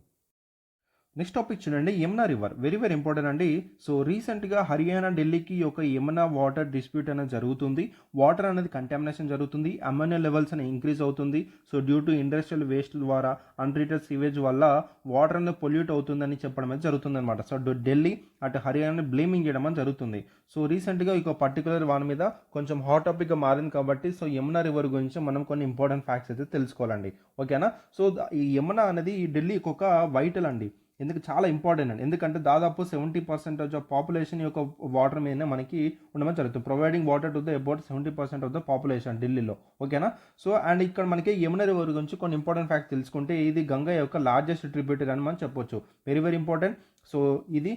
నెక్స్ట్ టాపిక్ చూడండి, Yamuna river. Very very important అండి. సో రీసెంట్గా హర్యానా ఢిల్లీకి ఒక యమునా వాటర్ డిస్ప్యూట్ అనేది జరుగుతుంది. వాటర్ అనేది కంటామినేషన్ జరుగుతుంది, అమ్మోనియా లెవెల్స్ అనేది ఇంక్రీజ్ అవుతుంది. So due to industrial waste ద్వారా, అన్ట్రీటెడ్ సివేజ్ వల్ల వాటర్ అనేది పొల్యూట్ అవుతుందని చెప్పడం అనేది జరుగుతుంది అనమాట. సో ఢిల్లీ అటు హర్యానాని బ్లేమింగ్ చేయడం అని జరుగుతుంది. సో రీసెంట్గా ఒక పర్టికులర్ వాని మీద కొంచెం హాట్ టాపిక్గా మారింది కాబట్టి సో యమునా రివర్ గురించి మనం కొన్ని ఇంపార్టెంట్ ఫ్యాక్ట్స్ అయితే తెలుసుకోవాలండి. ఓకేనా. సో ఈ యమునా అనేది ఈ ఢిల్లీకి ఒక వైటల్ అండి. ఎందుకు చాలా ఇంపార్టెంట్ అండి, ఎందుకంటే దాదాపు 70% ఆఫ్ పాపులేషన్ యొక్క వాటర్ మీదనే మనకి ఉండమని జరుగుతుంది. Providing water to the about 70% of the population ఢిల్లీలో. ఓకేనా. సో అండ్ ఇక్కడ మనకి యమునా రివర్ గురించి కొన్ని ఇంపార్టెంట్ ఫ్యాక్ట్ తెలుసుకుంటే, ఇది గంగా యొక్క లార్జెస్ట్ ట్రిబ్యూటరీ అని మనం చెప్పొచ్చు. Very very important. సో ఇది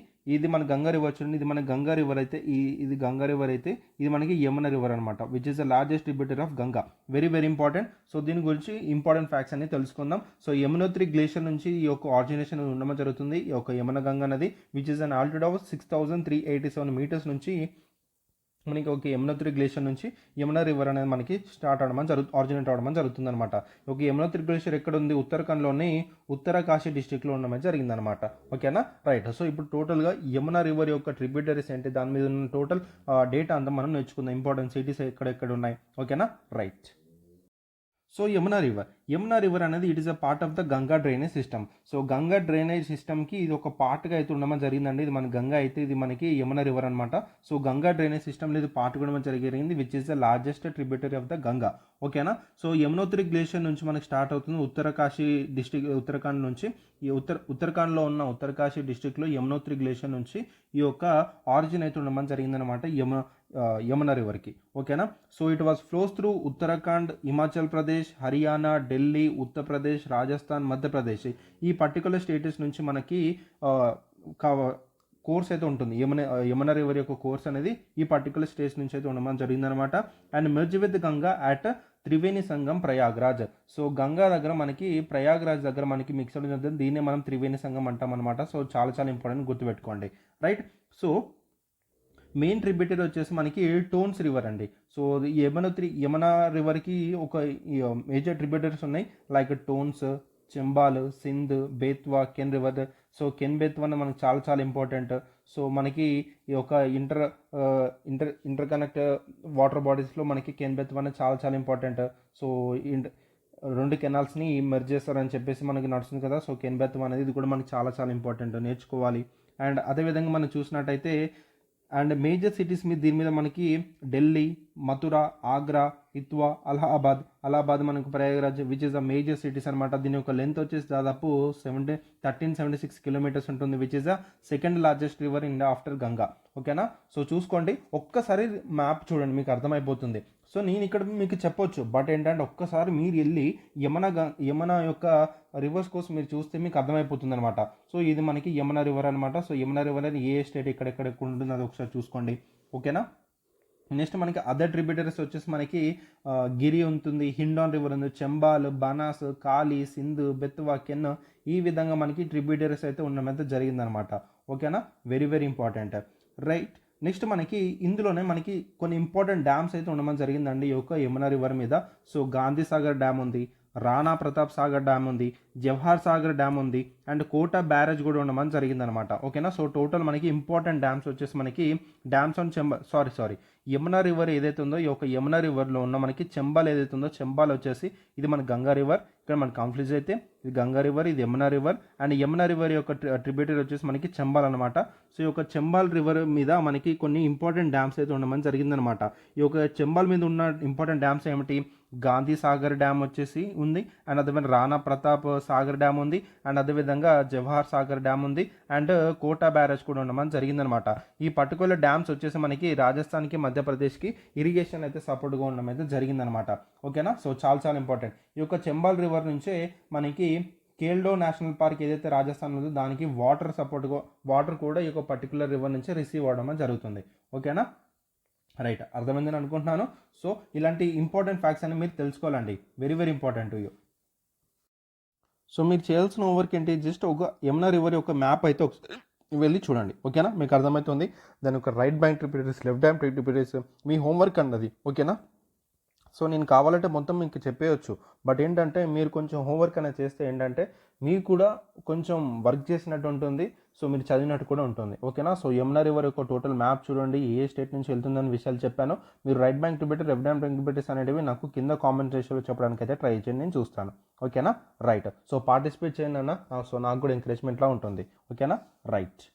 మన గంగా రివర్ చూడండి, ఇది మన గంగా రివర్ అయితే ఇది గంగా రివర్ అయితే ఇది మనకి యమునా రివర్ అనమాట, which is the largest tributary of Ganga. Very very important. So దీని గురించి ఇంపార్టెంట్ ఫ్యాక్ట్స్ అన్ని తెలుసుకుందాం. సో యమునోత్రి గ్లేషియర్ నుంచి ఈ యొక్క ఆరిజినేషన్ ఉండడం జరుగుతుంది, ఈ యొక్క యమున గంగా నది, which is an altitude of 6387 meters నుంచి మనకి ఒక యమునోత్రి గ్లేషియర్ నుంచి యమునా రివర్ అనేది మనకి స్టార్ట్ అవడం ఆరిజినేట్ అవడం జరుగుతుంది అనమాట. ఒక యమునోత్రి గ్లేషియర్ ఎక్కడ ఉంది, ఉత్తరాఖండ్లోని ఉత్తరకాశీ డిస్టిక్లో ఉండడం జరిగిందనమాట. ఓకేనా. రైట్. సో ఇప్పుడు టోటల్గా యమునా రివర్ యొక్క ట్రిబ్యూటరీస్ ఏంటి, దాని మీద ఉన్న టోటల్ డేటా అంతా మనం నేర్చుకుందాం, ఇంపార్టెంట్ సిటీస్ ఎక్కడెక్కడ ఉన్నాయి. ఓకేనా. రైట్. సో యమునా రివర్ అనేది it is a part of the Ganga drainage system. So Ganga drainage సిస్టమ్కి ఇది ఒక పార్ట్గా అయితే ఉండడం జరిగిందండి. ఇది మన గంగా అయితే ఇది మనకి యమునా రివర్ అనమాట. సో గంగా డ్రైనేజ్ సిస్టమ్లో ఇది పార్ట్ కూడా జరిగింది, which is the largest tributary of the Ganga. ఓకేనా. సో యమునోత్రి గ్లేషియర్ నుంచి మనకి స్టార్ట్ అవుతుంది ఉత్తరకాశీ డిస్టిక్, ఉత్తరాఖండ్ నుంచి ఈ ఉత్తరాఖండ్లో ఉన్న ఉత్తరకాశీ డిస్టిక్లో యమునోత్రి గ్లేషియర్ నుంచి ఈ యొక్క ఆరిజిన్ అయితే ఉండడం జరిగిందనమాట యమునా రివర్కి. ఓకేనా. So it was flows through Uttarakhand, Himachal Pradesh, Haryana, Delhi, Uttar Pradesh, Rajasthan, Madhya Pradesh. ఈ పర్టికులర్ స్టేటస్ నుంచి మనకి కోర్స్ అయితే ఉంటుంది. యమునా రివర్ యొక్క కోర్స్ అనేది ఈ పర్టికులర్ స్టేట్స్ నుంచి అయితే ఉండడం జరిగిందనమాట. And merge with Ganga at Triveni Sangam Prayagraj. So Ganga దగ్గర మనకి ప్రయాగ్రాజ్ దగ్గర మనకి మిక్స్ అవ్వడం జరుగుతుంది, దీన్నే మనం త్రివేణి సంగం అంటాం అనమాట. సో చాలా చాలా ఇంపార్టెంట్, గుర్తుపెట్టుకోండి. రైట్. సో మెయిన్ ట్రిబ్యూటరీ వచ్చేసి మనకి టోన్స్ రివర్ అండి. సో యమునా రివర్కి ఒక మేజర్ ట్రిబ్యూటరీస్ ఉన్నాయి, like Tons, Chambal, Sindh, Betwa, Ken river. So Ken Betwa మనకి చాలా చాలా ఇంపార్టెంట్. సో మనకి ఈ యొక్క ఇంటర్ కనెక్ట్ వాటర్ బాడీస్లో మనకి కెన్ బేత్వా అనేది చాలా చాలా ఇంపార్టెంట్. సో 2 కెనాల్స్ని మెర్జ్ చేస్తారని చెప్పేసి మనకి నడుస్తుంది కదా. సో కెన్ బేత్వా అనేది ఇది కూడా మనకి చాలా చాలా ఇంపార్టెంట్, నేర్చుకోవాలి. అండ్ అదేవిధంగా మనం చూసినట్టయితే అండ్ మేజర్ సిటీస్ మీద దీని మీద మనకి ఢిల్లీ, మథుర, ఆగ్రా, ఇత్వా, అలహాబాద్ మనకు Prayagraj, which is the major cities అనమాట. దీని యొక్క లెంత్ వచ్చేసి దాదాపు 1376 కిలోమీటర్స్ ఉంటుంది, which is the second largest river in after Ganga. ఓకేనా. సో చూసుకోండి, ఒక్కసారి మ్యాప్ చూడండి, మీకు అర్థమైపోతుంది. సో నేను ఇక్కడ మీకు చెప్పొచ్చు, బట్ ఏంటంటే ఒక్కసారి మీరు వెళ్ళి యమునా యొక్క రివర్స్ కోసం మీరు చూస్తే మీకు అర్థమైపోతుంది అనమాట. సో ఇది మనకి యమునా రివర్ అనమాట. సో యమునా రివర్ అనేది ఏ స్టేట్ ఎక్కడెక్కడ ఉంటుంది అది ఒకసారి చూసుకోండి. ఓకేనా. నెక్స్ట్ మనకి అదర్ ట్రిబ్యూటరీస్ వచ్చేసి మనకి గిరి ఉంటుంది, హిండాన్ రివర్ ఉంది, చెంబాల్, బనాస్, కాళీ, సింధు, బెత్వా, కెన్, ఈ విధంగా మనకి ట్రిబ్యూటరీస్ అయితే ఉండడం అయితే జరిగిందనమాట. ఓకేనా. Very very important. Right. Next మనకి ఇందులోనే మనకి కొన్ని ఇంపార్టెంట్ డ్యామ్స్ అయితే ఉండడం జరిగిందండి ఈ యొక్క యమునా రివర్ మీద. సో గాంధీ సాగర్ డ్యామ్ ఉంది, రాణా ప్రతాప్ సాగర్ డ్యామ్ ఉంది, జవహర్ సాగర్ డ్యామ్ ఉంది, అండ్ కోటా బ్యారేజ్ కూడా ఉండమని జరిగిందనమాట. ఓకేనా. సో టోటల్ మనకి ఇంపార్టెంట్ డ్యామ్స్ వచ్చేసి మనకి dams on sorry Yamuna river ఏదైతే ఉందో, ఈ యొక్క యమునా రివర్లో ఉన్న మనకి చంబాల్ ఏదైతే ఉందో, చంబాల్ వచ్చేసి ఇది మన గంగా రివర్. ఇక్కడ మన కాన్ఫ్లిక్ట్ అయితే ఇది గంగా రివర్, ఇది Yamuna river. And Yamuna river యొక్క ట్రిబ్యూటరీ వచ్చేసి మనకి చంబాల్ అనమాట. సో ఈ యొక్క చంబాల్ రివర్ మీద మనకి కొన్ని ఇంపార్టెంట్ డ్యామ్స్ అయితే ఉండమని జరిగిందనమాట. ఈ యొక్క చంబాల్ మీద ఉన్న ఇంపార్టెంట్ డ్యామ్స్ ఏమిటి? గాంధీ సాగర్ డ్యామ్ వచ్చేసి ఉంది, అండ్ అదేవిధంగా రాణా ప్రతాప్ సాగర్ డ్యామ్ ఉంది, అండ్ అదేవిధంగా జవహర్ సాగర్ డ్యామ్ ఉంది, అండ్ కోటా బ్యారేజ్ కూడా ఉండమని జరిగిందనమాట. ఈ పర్టికులర్ డ్యామ్స్ వచ్చేసి మనకి రాజస్థాన్కి, మధ్యప్రదేశ్కి ఇరిగేషన్ అయితే సపోర్ట్గా ఉండడం అయితే జరిగిందనమాట. ఓకేనా. సో చాలా ఇంపార్టెంట్. ఈ యొక్క చంబాల్ రివర్ నుంచే మనకి కేల్డో నేషనల్ పార్క్ ఏదైతే రాజస్థాన్ ఉందో దానికి వాటర్ కూడా ఈ యొక్క పర్టికులర్ రివర్ నుంచి రిసీవ్ అవ్వడం జరుగుతుంది. ఓకేనా. రైట్, అర్థమైందని అనుకుంటున్నాను. సో ఇలాంటి ఇంపార్టెంట్ ఫ్యాక్ట్స్ అని మీరు తెలుసుకోవాలండి, very important to you. So మీరు చేయాల్సిన హోంవర్క్ ఏంటి? జస్ట్ ఒక యమునా రివర్ యొక్క మ్యాప్ అయితే వెళ్ళి చూడండి. ఓకేనా, మీకు అర్థమవుతుంది. దాని ఒక right bank tributaries, left bank tributaries మీ హోంవర్క్ అన్నది. ఓకేనా. సో నేను కావాలంటే మొత్తం మీకు చెప్పేయచ్చు, బట్ ఏంటంటే మీరు కొంచెం హోంవర్క్ అనేది చేస్తే ఏంటంటే మీకు కూడా కొంచెం వర్క్ చేసినట్టు ఉంటుంది, సో మీరు చదివినట్టు కూడా ఉంటుంది. ఓకేనా. సో యమునా రివర్ యొక్క టోటల్ మ్యాప్ చూడండి, ఏ స్టేట్ నుంచి వెళ్తుందని విషయాలు చెప్పాను. మీరు right bank tributary, left bank tributaries అనేవి నాకు కింద కామెంట్ రేషియోలో చెప్పడానికి అయితే ట్రై చేయండి, నేను చూస్తాను. ఓకేనా. రైట్. సో పార్టిసిపేట్ చేయండి అన్న, సో నాకు కూడా ఎంకరేజ్మెంట్లా ఉంటుంది. ఓకేనా. రైట్.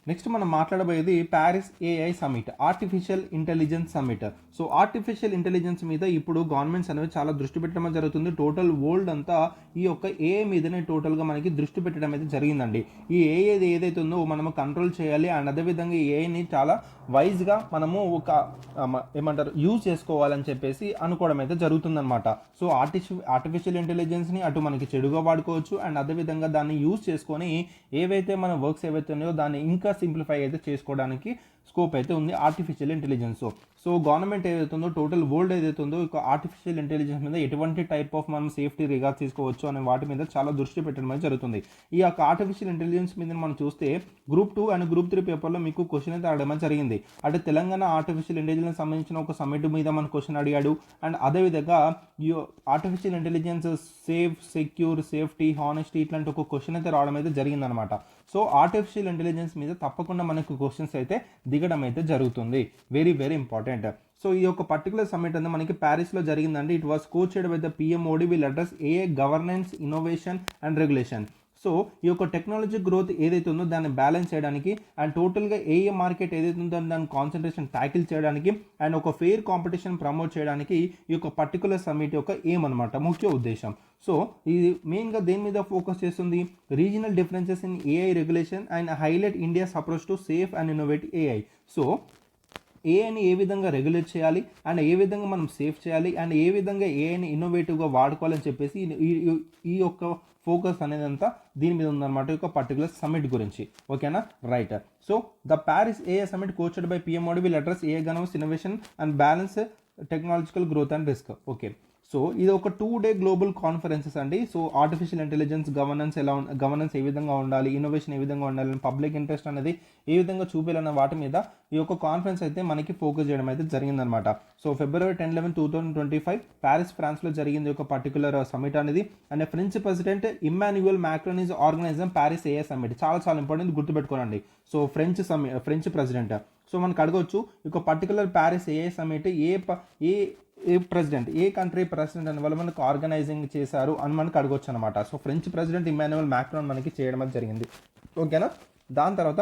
నెక్స్ట్ మనం మాట్లాడబోయేది Paris AI summit, artificial intelligence summit. So artificial intelligence మీద ఇప్పుడు గవర్నమెంట్స్ అనేవి చాలా దృష్టి పెట్టడం జరుగుతుంది. టోటల్ వరల్డ్ అంతా ఈ యొక్క ఏఐ మీదనే టోటల్గా మనకి దృష్టి పెట్టడం అయితే జరిగిందండి. ఈ ఏఐ ఏదైతే ఉందో మనము కంట్రోల్ చేయాలి, అండ్ అదేవిధంగా ఈ ఏఐని చాలా వైజ్గా మనము ఒక యూజ్ చేసుకోవాలని చెప్పేసి అనుకోవడం అయితే జరుగుతుందన్నమాట. సో ఆర్టిఫిషియల్ ఇంటెలిజెన్స్ని అటు మనకి చెడుగా వాడుకోవచ్చు, అండ్ అదేవిధంగా దాన్ని యూజ్ చేసుకొని ఏవైతే మన వర్క్స్ ఏవైతే ఉన్నాయో దాన్ని ఇంకా సింప్లిఫై అయితే చేసుకోవడానికి స్కోప్ అయితే ఉంది ఆర్టిఫిషియల్ ఇంటెలిజెన్స్. సో గవర్నమెంట్ ఏదైతే ఉందో, టోటల్ వరల్డ్ ఏదైతే ఉందో, ఇక ఆర్టిఫిషియల్ ఇంటెలిజెన్స్ మీద ఎటువంటి టైప్ ఆఫ్ మనం సేఫ్టీ రిగార్డ్ తీసుకోవచ్చు అనే వాటి మీద చాలా దృష్టి పెట్టడం అనేది జరుగుతుంది. ఈ యొక్క ఆర్టిఫిషియల్ ఇంటెలిజెన్స్ మీద మనం చూస్తే గ్రూప్ 2 అండ్ గ్రూప్ 3 పేపర్లో మీకు క్వశ్చన్ అయితే అడగడం జరిగింది. అంటే తెలంగాణ ఆర్టిఫిషియల్ ఇంటెలిజెన్స్ సంబంధించిన ఒక సమిట్ మీద మన క్వశ్చన్ అడిగాడు, అండ్ అదేవిధంగా ఈ artificial intelligence safe, secure, safety, honesty ఇట్లాంటి ఒక క్వశ్చన్ అయితే రావడం అయితే జరిగిందనమాట. సో ఆర్టిఫిషియల్ ఇంటెలిజెన్స్ మీద తప్పకుండా మనకు క్వశ్చన్స్ అయితే దిగడం అయితే జరుగుతుంది. Very important. సో ఈ యొక్క పర్టికులర్ సమిట్ అనేది మనకి ప్యారిస్లో జరిగిందండి. It was coached by the పిఎంఓడి will address AI governance, innovation and regulation. So ఈ యొక్క టెక్నాలజీ గ్రోత్ ఏదైతే ఉందో దాన్ని బ్యాలెన్స్ చేయడానికి, అండ్ టోటల్గా ఏఏ మార్కెట్ ఏదైతే ఉందో దాని కాన్సన్ట్రేషన్ ట్యాకిల్ చేయడానికి, అండ్ ఒక ఫెయిర్ కాంపిటీషన్ ప్రమోట్ చేయడానికి ఈ యొక్క పర్టికులర్ సమిట్ యొక్క ఎయిమ్ అనమాట, ముఖ్య ఉద్దేశం. సో ఇది మెయిన్గా దేని మీద ఫోకస్ చేస్తుంది? Regional differences in AI regulation and highlight India's approach to safe and innovative AI. So ఏఐని ఏ విధంగా రెగ్యులేట్ చేయాలి, అండ్ ఏ విధంగా మనం సేఫ్ చేయాలి, అండ్ ఏ విధంగా ఏఐని ఇన్నోవేటివ్గా వాడుకోవాలని చెప్పేసి ఈ యొక్క ఫోకస్ అనేది అంతా దీని మీద ఉందన్నమాట, ఈ యొక్క పర్టికులర్ సమిట్ గురించి. ఓకేనా. Right. So the Paris AI summit coached by పిఎంఓడి will address AI governance, innovation and balance technological growth and risk. Okay. So ఇది ఒక 2-day గ్లోబల్ కాన్ఫరెన్సెస్ అండి. సో ఆర్టిఫిషియల్ ఇంటెలిజెన్స్ గవర్నెన్స్ ఏ విధంగా ఉండాలి, ఇన్నోవేషన్ ఏ విధంగా ఉండాలి, public interest అనేది ఏ విధంగా చూపించాలన్న వాటి మీద ఈ యొక్క కాన్ఫరెన్స్ అయితే మనకి ఫోకస్ చేయడం అయితే జరిగిందనమాట. సో February 10, 11, 2025 ప్యారిస్, ఫ్రాన్స్లో జరిగింది ఒక పర్టికులర్ సమిట్ అనేది. And French president Emmanuel Macron is organizing Paris AI summit. చాలా ఇంపార్టెంట్, గుర్తుపెట్టుకోనండి. So French president. సో మనకు అడగవచ్చు ఒక పర్టికులర్ ప్యారిస్ ఏఐ సమిట్ ఏ కంట్రీ ప్రెసిడెంట్ అని వాళ్ళు మనకు ఆర్గనైజింగ్ చేశారు అని మనకు అడగొచ్చు అనమాట. So French president Emmanuel Macron మనకి చేయడం అది జరిగింది. ఓకేనా. దాని తర్వాత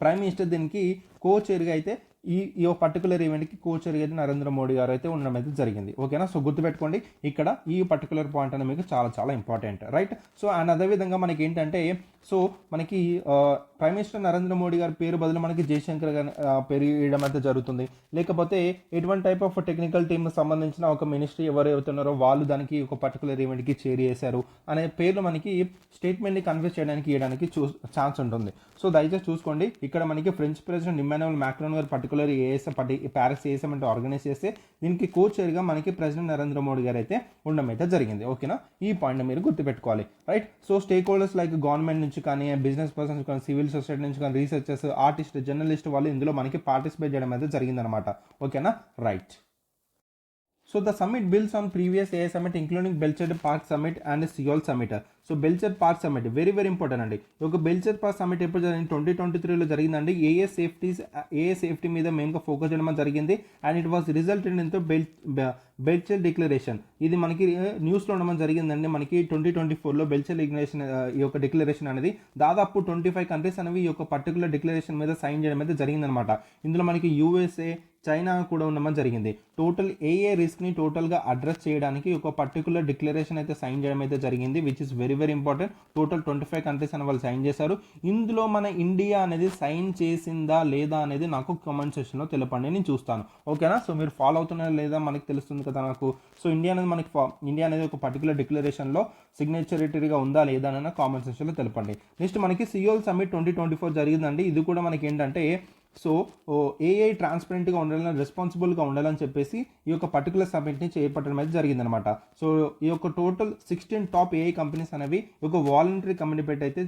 ప్రైమ్ మినిస్టర్ దీనికి కో చైర్గా అయితే ఈ పర్టికులర్ ఈవెంట్కి కో చైర్గా అయితే నరేంద్ర మోడీ గారు అయితే ఉండడం అయితే జరిగింది. ఓకేనా. సో గుర్తుపెట్టుకోండి, ఇక్కడ ఈ పర్టికులర్ పాయింట్ అనేది మీకు చాలా ఇంపార్టెంట్. రైట్. సో అండ్ అదేవిధంగా మనకి ఏంటంటే, సో మనకి ప్రైమ్ మినిస్టర్ నరేంద్ర మోడీ గారి పేరు బదులు మనకి జయశంకర్ గారి పేరు ఇవ్వడం అయితే జరుగుతుంది. లేకపోతే ఎటువంటి టైప్ ఆఫ్ టెక్నికల్ టీమ్కి సంబంధించిన ఒక మినిస్ట్రీ ఎవరు అవుతున్నారో వాళ్ళు దానికి ఒక పర్టికులర్ ఈవెంట్కి చైర్ చేశారు అనే పేర్లు మనకి స్టేట్మెంట్ని కన్వే చేయడానికి ఇవ్వడానికి ఛాన్స్ ఉంటుంది. సో దయచేసి చూసుకోండి, ఇక్కడ మనకి ఫ్రెంచ్ ప్రెసిడెంట్ ఇమ్మాన్యుయల్ మ్యాక్రాన్ గారు particular Paris AI summit organise చేస్తే దీనికి కో చైర్గా మనకి ప్రెసిడెంట్ నరేంద్ర మోడీ గారు అయితే ఉండడం అయితే జరిగింది. ఓకేనా. ఈ పాయింట్ మీరు గుర్తుపెట్టుకోవాలి. Right. So stake holders like government నుంచి కానీ, బిజినెస్ పర్సన్స్ కానీ, సివిల్ సొసైటీ నుంచి కానీ, రీసెర్చర్స్, ఆర్టిస్ట్, జర్నలిస్ట్ వాళ్ళు ఇందులో మనకి పార్టిసిపేట్ చేయడం అయితే జరిగిందనమాట. ఓకేనా. Right. So the summit builds on previous AI summit including Belcher Park summit and Seoul summit. So Belcher park summit very very important అండి. ఈ యొక్క బెల్చర్ పార్క్ సమ్మిట్ ఎప్పుడు జరిగింది 2023లో జరిగిందండి. ఏ సేఫ్టీ మీద మెయిన్గా ఫోకస్ చేయడం జరిగింది and it was resulted in Belcher declaration. ఇది మనకి న్యూస్లో ఉండడం జరిగిందండి. మనకి 2024లో బెల్చర్ డిక్లరేషన్ ఈ యొక్క డిక్లరేషన్ అనేది దాదాపు 25 కంట్రీస్ అనేవి ఈ యొక్క పర్టికులర్ డిక్లరేషన్ మీద సైన్ చేయడం అయితే జరిగిందనమాట. ఇందులో మనకి యూఎస్ఏ, చైనా కూడా ఉండడం జరిగింది. టోటల్ ఏఏ రిస్క్ని టోటల్గా అడ్రస్ చేయడానికి ఒక పర్టికులర్ డిక్లరేషన్ అయితే సైన్ చేయడం అయితే జరిగింది, which is very very important. Total 25 countries అని వాళ్ళు సైన్ చేశారు. ఇందులో మన ఇండియా అనేది సైన్ చేసిందా లేదా అనేది నాకు కామెంట్ సెక్షన్లో తెలపండి, నేను చూస్తాను. ఓకేనా? సో మీరు ఫాలో అవుతున్నారా లేదా మనకి తెలుస్తుంది కదా నాకు. సో ఇండియా అనేది ఒక పర్టికులర్ డిక్లరేషన్లో సిగ్నేచరిటరీగా ఉందా లేదా అని కామెంట్ సెక్షన్లో తెలపండి. నెక్స్ట్ మనకి సియోల్ సమ్మిట్ 2024 జరిగిందండి. ఇది కూడా మనకి ఏంటంటే సో ఏఐ ట్రాన్స్పరెంట్గా ఉండాలని, రెస్పాన్సిబుల్గా ఉండాలని చెప్పేసి ఈ యొక్క పర్టికులర్ సబ్మిట్ని చేపట్టడం అయితే జరిగిందనమాట. సో ఈ యొక్క టోటల్ 16 టాప్ ఏఐ కంపెనీస్ అనేవి ఒక వాలంటరీ కమిటీ పెట్టి అయితే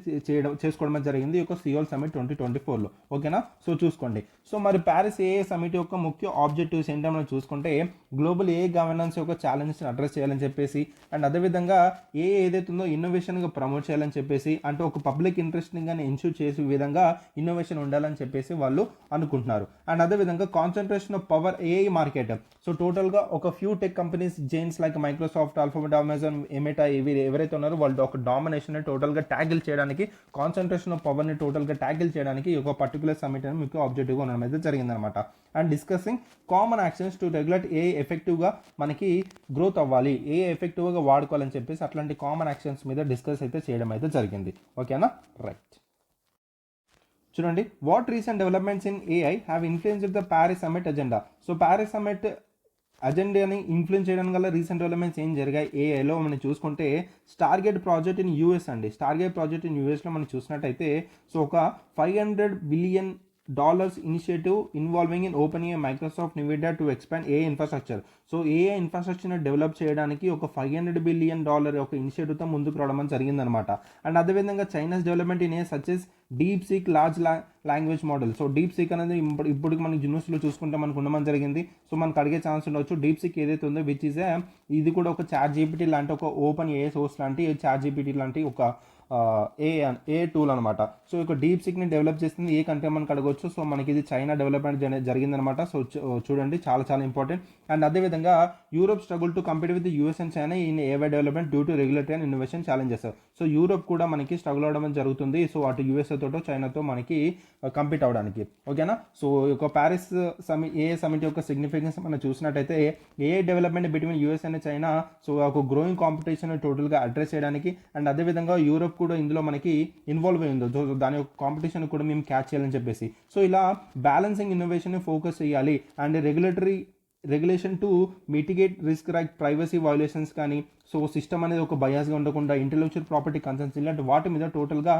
చేసుకోవడం అయితే జరిగింది ఈ యొక్క సియోల్ సమ్మిట్ 2024లో. ఓకేనా? సో చూసుకోండి. సో మరి ప్యారిస్ ఏఐ సమ్మిట్ యొక్క ముఖ్య ఆబ్జెక్టివ్స్ ఏంటో మనం చూసుకుంటే గ్లోబల్ ఏఐ గవర్నెన్స్ యొక్క ఛాలెంజెస్ని అడ్రస్ చేయాలని చెప్పేసి అండ్ అదేవిధంగా ఏఐ ఏదైతే ఉందో ఇన్నోవేషన్గా ప్రమోట్ చేయాలని చెప్పేసి అంటే ఒక పబ్లిక్ ఇంట్రెస్ట్ని కానీ ఇన్ష్యూర్ చేసే విధంగా ఇన్నోవేషన్ ఉండాలని చెప్పేసి వాళ్ళు అనుకుంటున్నారు. అండ్ అదేవిధంగా concentration of power AI market. So టోటల్గా ఒక few tech companies giants like Microsoft, Alphabet, Amazon, Meta ఇవి ఎవరైతే ఉన్నారో వాళ్ళు ఒక డామినేషన్ టోటల్గా ట్యాకిల్ చేయడానికి, కాన్సన్ట్రేషన్ ఆఫ్ పవర్ని టోటల్గా ట్యాకిల్ చేయడానికి ఒక పర్టికులర్ సమిట్ అని మీకు ఆబ్జెక్టివ్గా ఉండడం అయితే జరిగిందనమాట. And discussing common actions to regulate AI ఎఫెక్టివ్గా మనకి గ్రోత్ అవ్వాలి, ఏఐ ఎఫెక్టివ్గా వాడుకోవాలని చెప్పేసి అట్లాంటి కామన్ యాక్షన్స్ మీద డిస్కస్ అయితే చేయడం అయితే జరిగింది. ఓకేనా? రైట్. చూడండి, what recent developments in AI have influenced the Paris summit agenda. So Paris summit అజెండాని ఇన్ఫ్లుయెన్స్ చేయడం వల్ల రీసెంట్ డెవలప్మెంట్స్ ఏం జరిగాయి ఏఐలో మనం చూసుకుంటే స్టార్గేట్ ప్రాజెక్ట్ ఇన్ యూఎస్ అండి. స్టార్గేట్ ప్రాజెక్ట్ ఇన్ యూఎస్లో మనం చూసినట్టయితే సో ఒక $500 billion initiative involving in open Microsoft Nvidia to expand AI infrastructure. So AI ఇన్ఫ్రాస్ట్రక్చర్ని డెవలప్ చేయడానికి ఒక $500 బిలియన్ ఒక ఇనిషియేటివ్తో ముందుకు రావడం జరిగిందనమాట. అండ్ అదేవిధంగా China's development in a సచెస్ deep seek large language model. So deep seek అనేది ఇప్పుడు మనకి యూనివర్సిటీలో చూసుకుంటే మనకు ఉండమని జరిగింది. సో మనకు అడిగే ఛాన్స్ ఉండొచ్చు. డీప్ సీక్ ఏదైతే ఉందో విచ్ ఈజ్ ఇది కూడా ఒక చాట్ జీపీటీ లాంటి ఒక ఓపెన్ ఏఐ సోర్స్ లాంటి చాట్ జీపీటీ లాంటి ఒక ఏ టూల్ అనమాట. సో ఇక డీప్ సీక్ని డెవలప్ చేస్తుంది ఏ కంట్రీ మనకు అడగవచ్చు. సో మనకి ఇది చైనా డెవలప్మెంట్ జరిగిందనమాట. సో చూడండి, చాలా చాలా ఇంపార్టెంట్. అండ్ అదేవిధంగా Europe struggle to compete with US and China in AI development due to regulatory and innovation challenges. So Europe కూడా మనకి స్ట్రగుల్ అవడం జరుగుతుంది. సో అటు యూఎస్ఏ తోటో చైనాతో మనకి కంపీట్ అవడానికి. ఓకేనా? సో ఒక ప్యారిస్ ఏఐ సమిట్ యొక్క సిగ్నిఫికెన్స్ మనం చూసినట్టయితే AI development between US and China so ఒక గ్రోయింగ్ కాంపిటీషన్ టోటల్గా అడ్రస్ చేయడానికి అండ్ అదేవిధంగా యూరోప్ కూడా ఇందులో మనకి ఇన్వాల్వ్ అయ్యిందో దాని యొక్క కాంపిటీషన్ కూడా మేము క్యాచ్ చేయాలని చెప్పేసి. సో ఇలా బ్యాలెన్సింగ్ ఇన్నోవేషన్ ఫోకస్ చేయాలి and regulation to mitigate risk like privacy violations కానీ సో సిస్టమ్ అనేది ఒక బయాస్గా ఉండకుండా ఇంటెలెక్చువల్ ప్రాపర్టీ కన్సర్న్స్ ఇలాంటి వాటి మీద టోటల్గా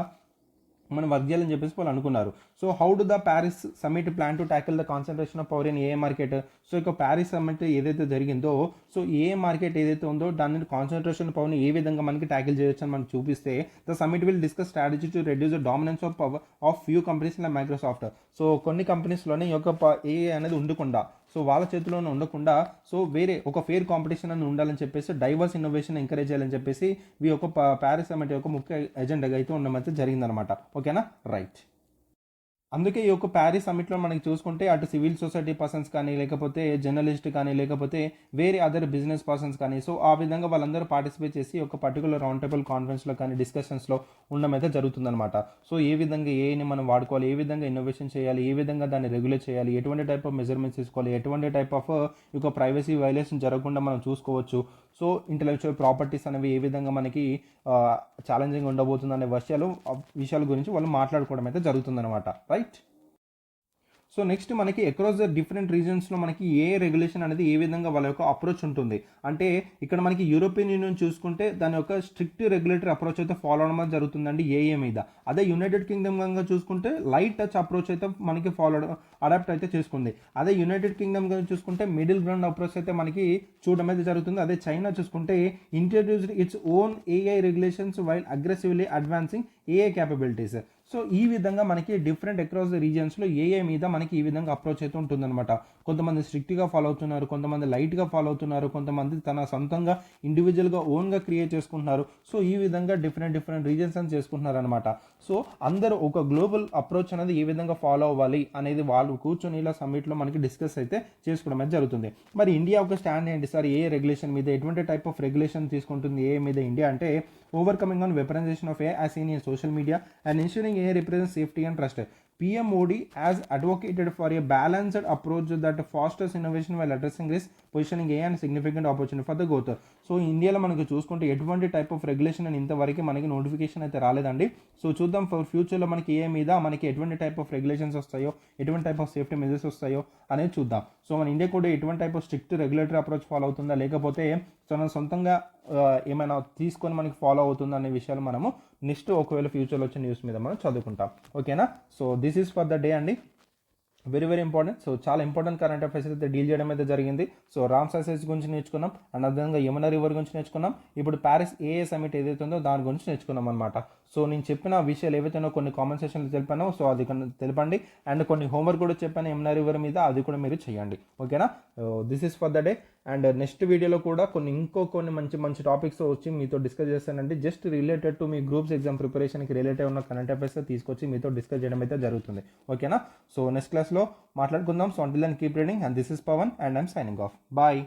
మనం వర్క్ చేయాలని చెప్పేసి వాళ్ళు అనుకున్నారు. So how do the Paris summit plan to tackle the concentration of power in AI market. So ఇక ప్యారిస్ సమ్మిట్ ఏదైతే జరిగిందో సో ఏఐ మార్కెట్ ఏదైతే ఉందో దాని కాన్సన్ట్రేషన్ పవర్ని ఏ విధంగా మనకి ట్యాకిల్ చేయొచ్చు అని మనం చూపిస్తే the summit will discuss strategy to reduce the dominance of power of few companies like Microsoft. So కొన్ని కంపెనీస్లోనే ఈ యొక్క ఏఐ అనేది ఉండకుండా సో వాళ్ళ చేతిలోనే ఉండకుండా సో వేరే ఒక ఫేర్ కాంపిటీషన్ అని ఉండాలని చెప్పేసి డైవర్స్ ఇన్నోవేషన్ ఎంకరేజ్ చేయాలని చెప్పేసి ఈ యొక్క ప్యారిస్ సమ్మిట్ యొక్క ముఖ్య ఎజెండాగా అయితే ఉండడం జరిగిందనమాట. ఓకేనా? రైట్. అందుకే ఈ యొక్క ప్యారిస్ సమ్మిట్లో మనకి చూసుకుంటే అటు సివిల్ సొసైటీ పర్సన్స్ కానీ లేకపోతే జర్నలిస్ట్ కానీ లేకపోతే వేరే అదర్ బిజినెస్ పర్సన్స్ కానీ సో ఆ విధంగా వాళ్ళందరూ పార్టిసిపేట్ చేసి ఒక పర్టికులర్ రౌండ్ టేబుల్ కాన్ఫరెన్స్లో కానీ డిస్కషన్స్లో ఉండడం అయితే జరుగుతుందన్నమాట. సో ఏ విధంగా ఏఐని మనం వాడుకోవాలి, ఏ విధంగా ఇన్నోవేషన్ చేయాలి, ఏ విధంగా దాన్ని రెగ్యులేట్ చేయాలి, ఎటువంటి టైప్ ఆఫ్ మెజర్మెంట్స్ తీసుకోవాలి, ఎటువంటి టైప్ ఆఫ్ ఈ యొక్క ప్రైవసీ వైలేషన్ జరగకుండా మనం చూసుకోవచ్చు. సో ఇంటెలెక్చువల్ ప్రాపర్టీస్ అనేవి ఏ విధంగా మనకి ఛాలెంజింగ్ ఉండబోతుంది అనే విషయాల గురించి వాళ్ళు మాట్లాడుకోవడం అయితే జరుగుతుందన్నమాట. రైట్. సో నెక్స్ట్ మనకి అక్రాస్ ద డిఫరెంట్ రీజన్స్లో మనకి ఏ రెగ్యులేషన్ అనేది ఏ విధంగా వాళ్ళ యొక్క అప్రోచ్ ఉంటుంది అంటే ఇక్కడ మనకి యూరోపియన్ యూనియన్ చూసుకుంటే దాని యొక్క స్ట్రిక్ట్ రెగ్యులేటరీ అప్రోచ్ అయితే ఫాలో అవడం జరుగుతుందండి ఏఏ మీద. అదే యునైటెడ్ కింగ్డమ్ కనుక చూసుకుంటే లైట్ టచ్ అప్రోచ్ అయితే మనకి అడాప్ట్ అయితే చేసుకుంది. అదే యునైటెడ్ కింగ్డమ్ కనుక చూసుకుంటే మిడిల్ గ్రౌండ్ అప్రోచ్ అయితే మనకి చూడడం అయితే జరుగుతుంది. అదే చైనా చూసుకుంటే introduced its own AI regulations while aggressively advancing AI capabilities. So ఈ విధంగా మనకి డిఫరెంట్ అక్రాస్ ద రీజియన్స్లో ఏ మీద మనకి ఈ విధంగా అప్రోచ్ అయితే ఉంటుందన్నమాట. కొంతమంది స్ట్రిక్ట్గా ఫాలో అవుతున్నారు, కొంతమంది లైట్గా ఫాలో అవుతున్నారు, కొంతమంది తన సొంతంగా ఇండివిజువల్గా ఓన్గా క్రియేట్ చేసుకుంటున్నారు. సో ఈ విధంగా డిఫరెంట్ రీజన్స్ అని చేసుకుంటున్నారు అనమాట. సో అందరూ ఒక గ్లోబల్ అప్రోచ్ అనేది ఏ విధంగా ఫాలో అవ్వాలి అనేది వాళ్ళు కూర్చొని ఇలా సమ్మిట్లో మనకి డిస్కస్ అయితే చేసుకోవడం అయితే జరుగుతుంది. మరి ఇండియా ఒక స్టాండ్ ఏంటి సార్, ఏ రెగ్యులేషన్ మీద, ఎటువంటి టైప్ ఆఫ్ రెగ్యులేషన్ తీసుకుంటుంది ఏ మీద ఇండియా అంటే, overcoming on weaponisation of AI as seen in social media and ensuring AI represents safety and trust. PM Modi has advocated for a balanced approach that fosters innovation while addressing risk, positioning AI and significant opportunity for the growth. So ఇండియాలో మనకి చూసుకుంటే ఎటువంటి type of regulation అని ఇంతవరకు మనకి notification అయితే రాలేదండి. So చూద్దాం ఫర్ ఫ్యూచర్లో మనకి ఏ మీద మనకి ఎటువంటి టైప్ ఆఫ్ రెగ్యులేషన్స్ వస్తాయో, ఎటువంటి టైప్ ఆఫ్ సేఫ్టీ మెజర్స్ వస్తాయో అనేది చూద్దాం. సో మన ఇండియా కూడా ఎటువంటి type of strict regulatory approach follow అవుతుందా, లేకపోతే తన సొంతంగా ఏమైనా తీసుకొని మనకి ఫాలో అవుతుందా అనే విషయాలు మనము నెక్స్ట్ ఒకవేళ ఫ్యూచర్లో వచ్చే న్యూస్ మీద మనం చదువుకుంటాం. ఓకేనా. So this is for the day అండి, వెరీ ఇంపార్టెంట్. సో చాలా ఇంపార్టెంట్ కరెంట్ అఫైర్స్ అయితే డీల్ చేయడం అయితే జరిగింది. సో రామ్సార్ సైట్స్ గురించి నేర్చుకున్నాం, అండ్ అదేవిధంగా యమునా రివర్ గురించి నేర్చుకున్నాం. ఇప్పుడు ప్యారిస్ AA సమిట్ ఏదైతే ఉందో దాని గురించి నేర్చుకున్నాం అనమాట. సో నేను చెప్పిన విషయాలు ఏవైతే కొన్ని కామెంట్ సెక్షన్లో తెలిపానో సో అది తెలపండి, అండ్ కొన్ని హోంవర్క్ కూడా చెప్పాను యమునా రివర్ మీద, అది కూడా మీరు చేయండి. ఓకేనా. This is for the day, and next వీడియోలో కూడా కొన్ని మంచి టాపిక్స్ వచ్చి మీతో డిస్కస్ చేస్తానండి. జస్ట్ రిలేటెడ్ టు మీ గ్రూప్స్ ఎగ్జామ్ ప్రిపరేషన్కి రిలేటెడ్ ఉన్న కరెంట్ అఫైర్స్ తీసుకొచ్చి మీతో డిస్కస్ చేయడం అయితే జరుగుతుంది. ఓకేనా. సో నెక్స్ట్ క్లాస్లో మాట్లాడుకుందాం. So until then keep reading, and this is Pavan and I'm signing off. Bye.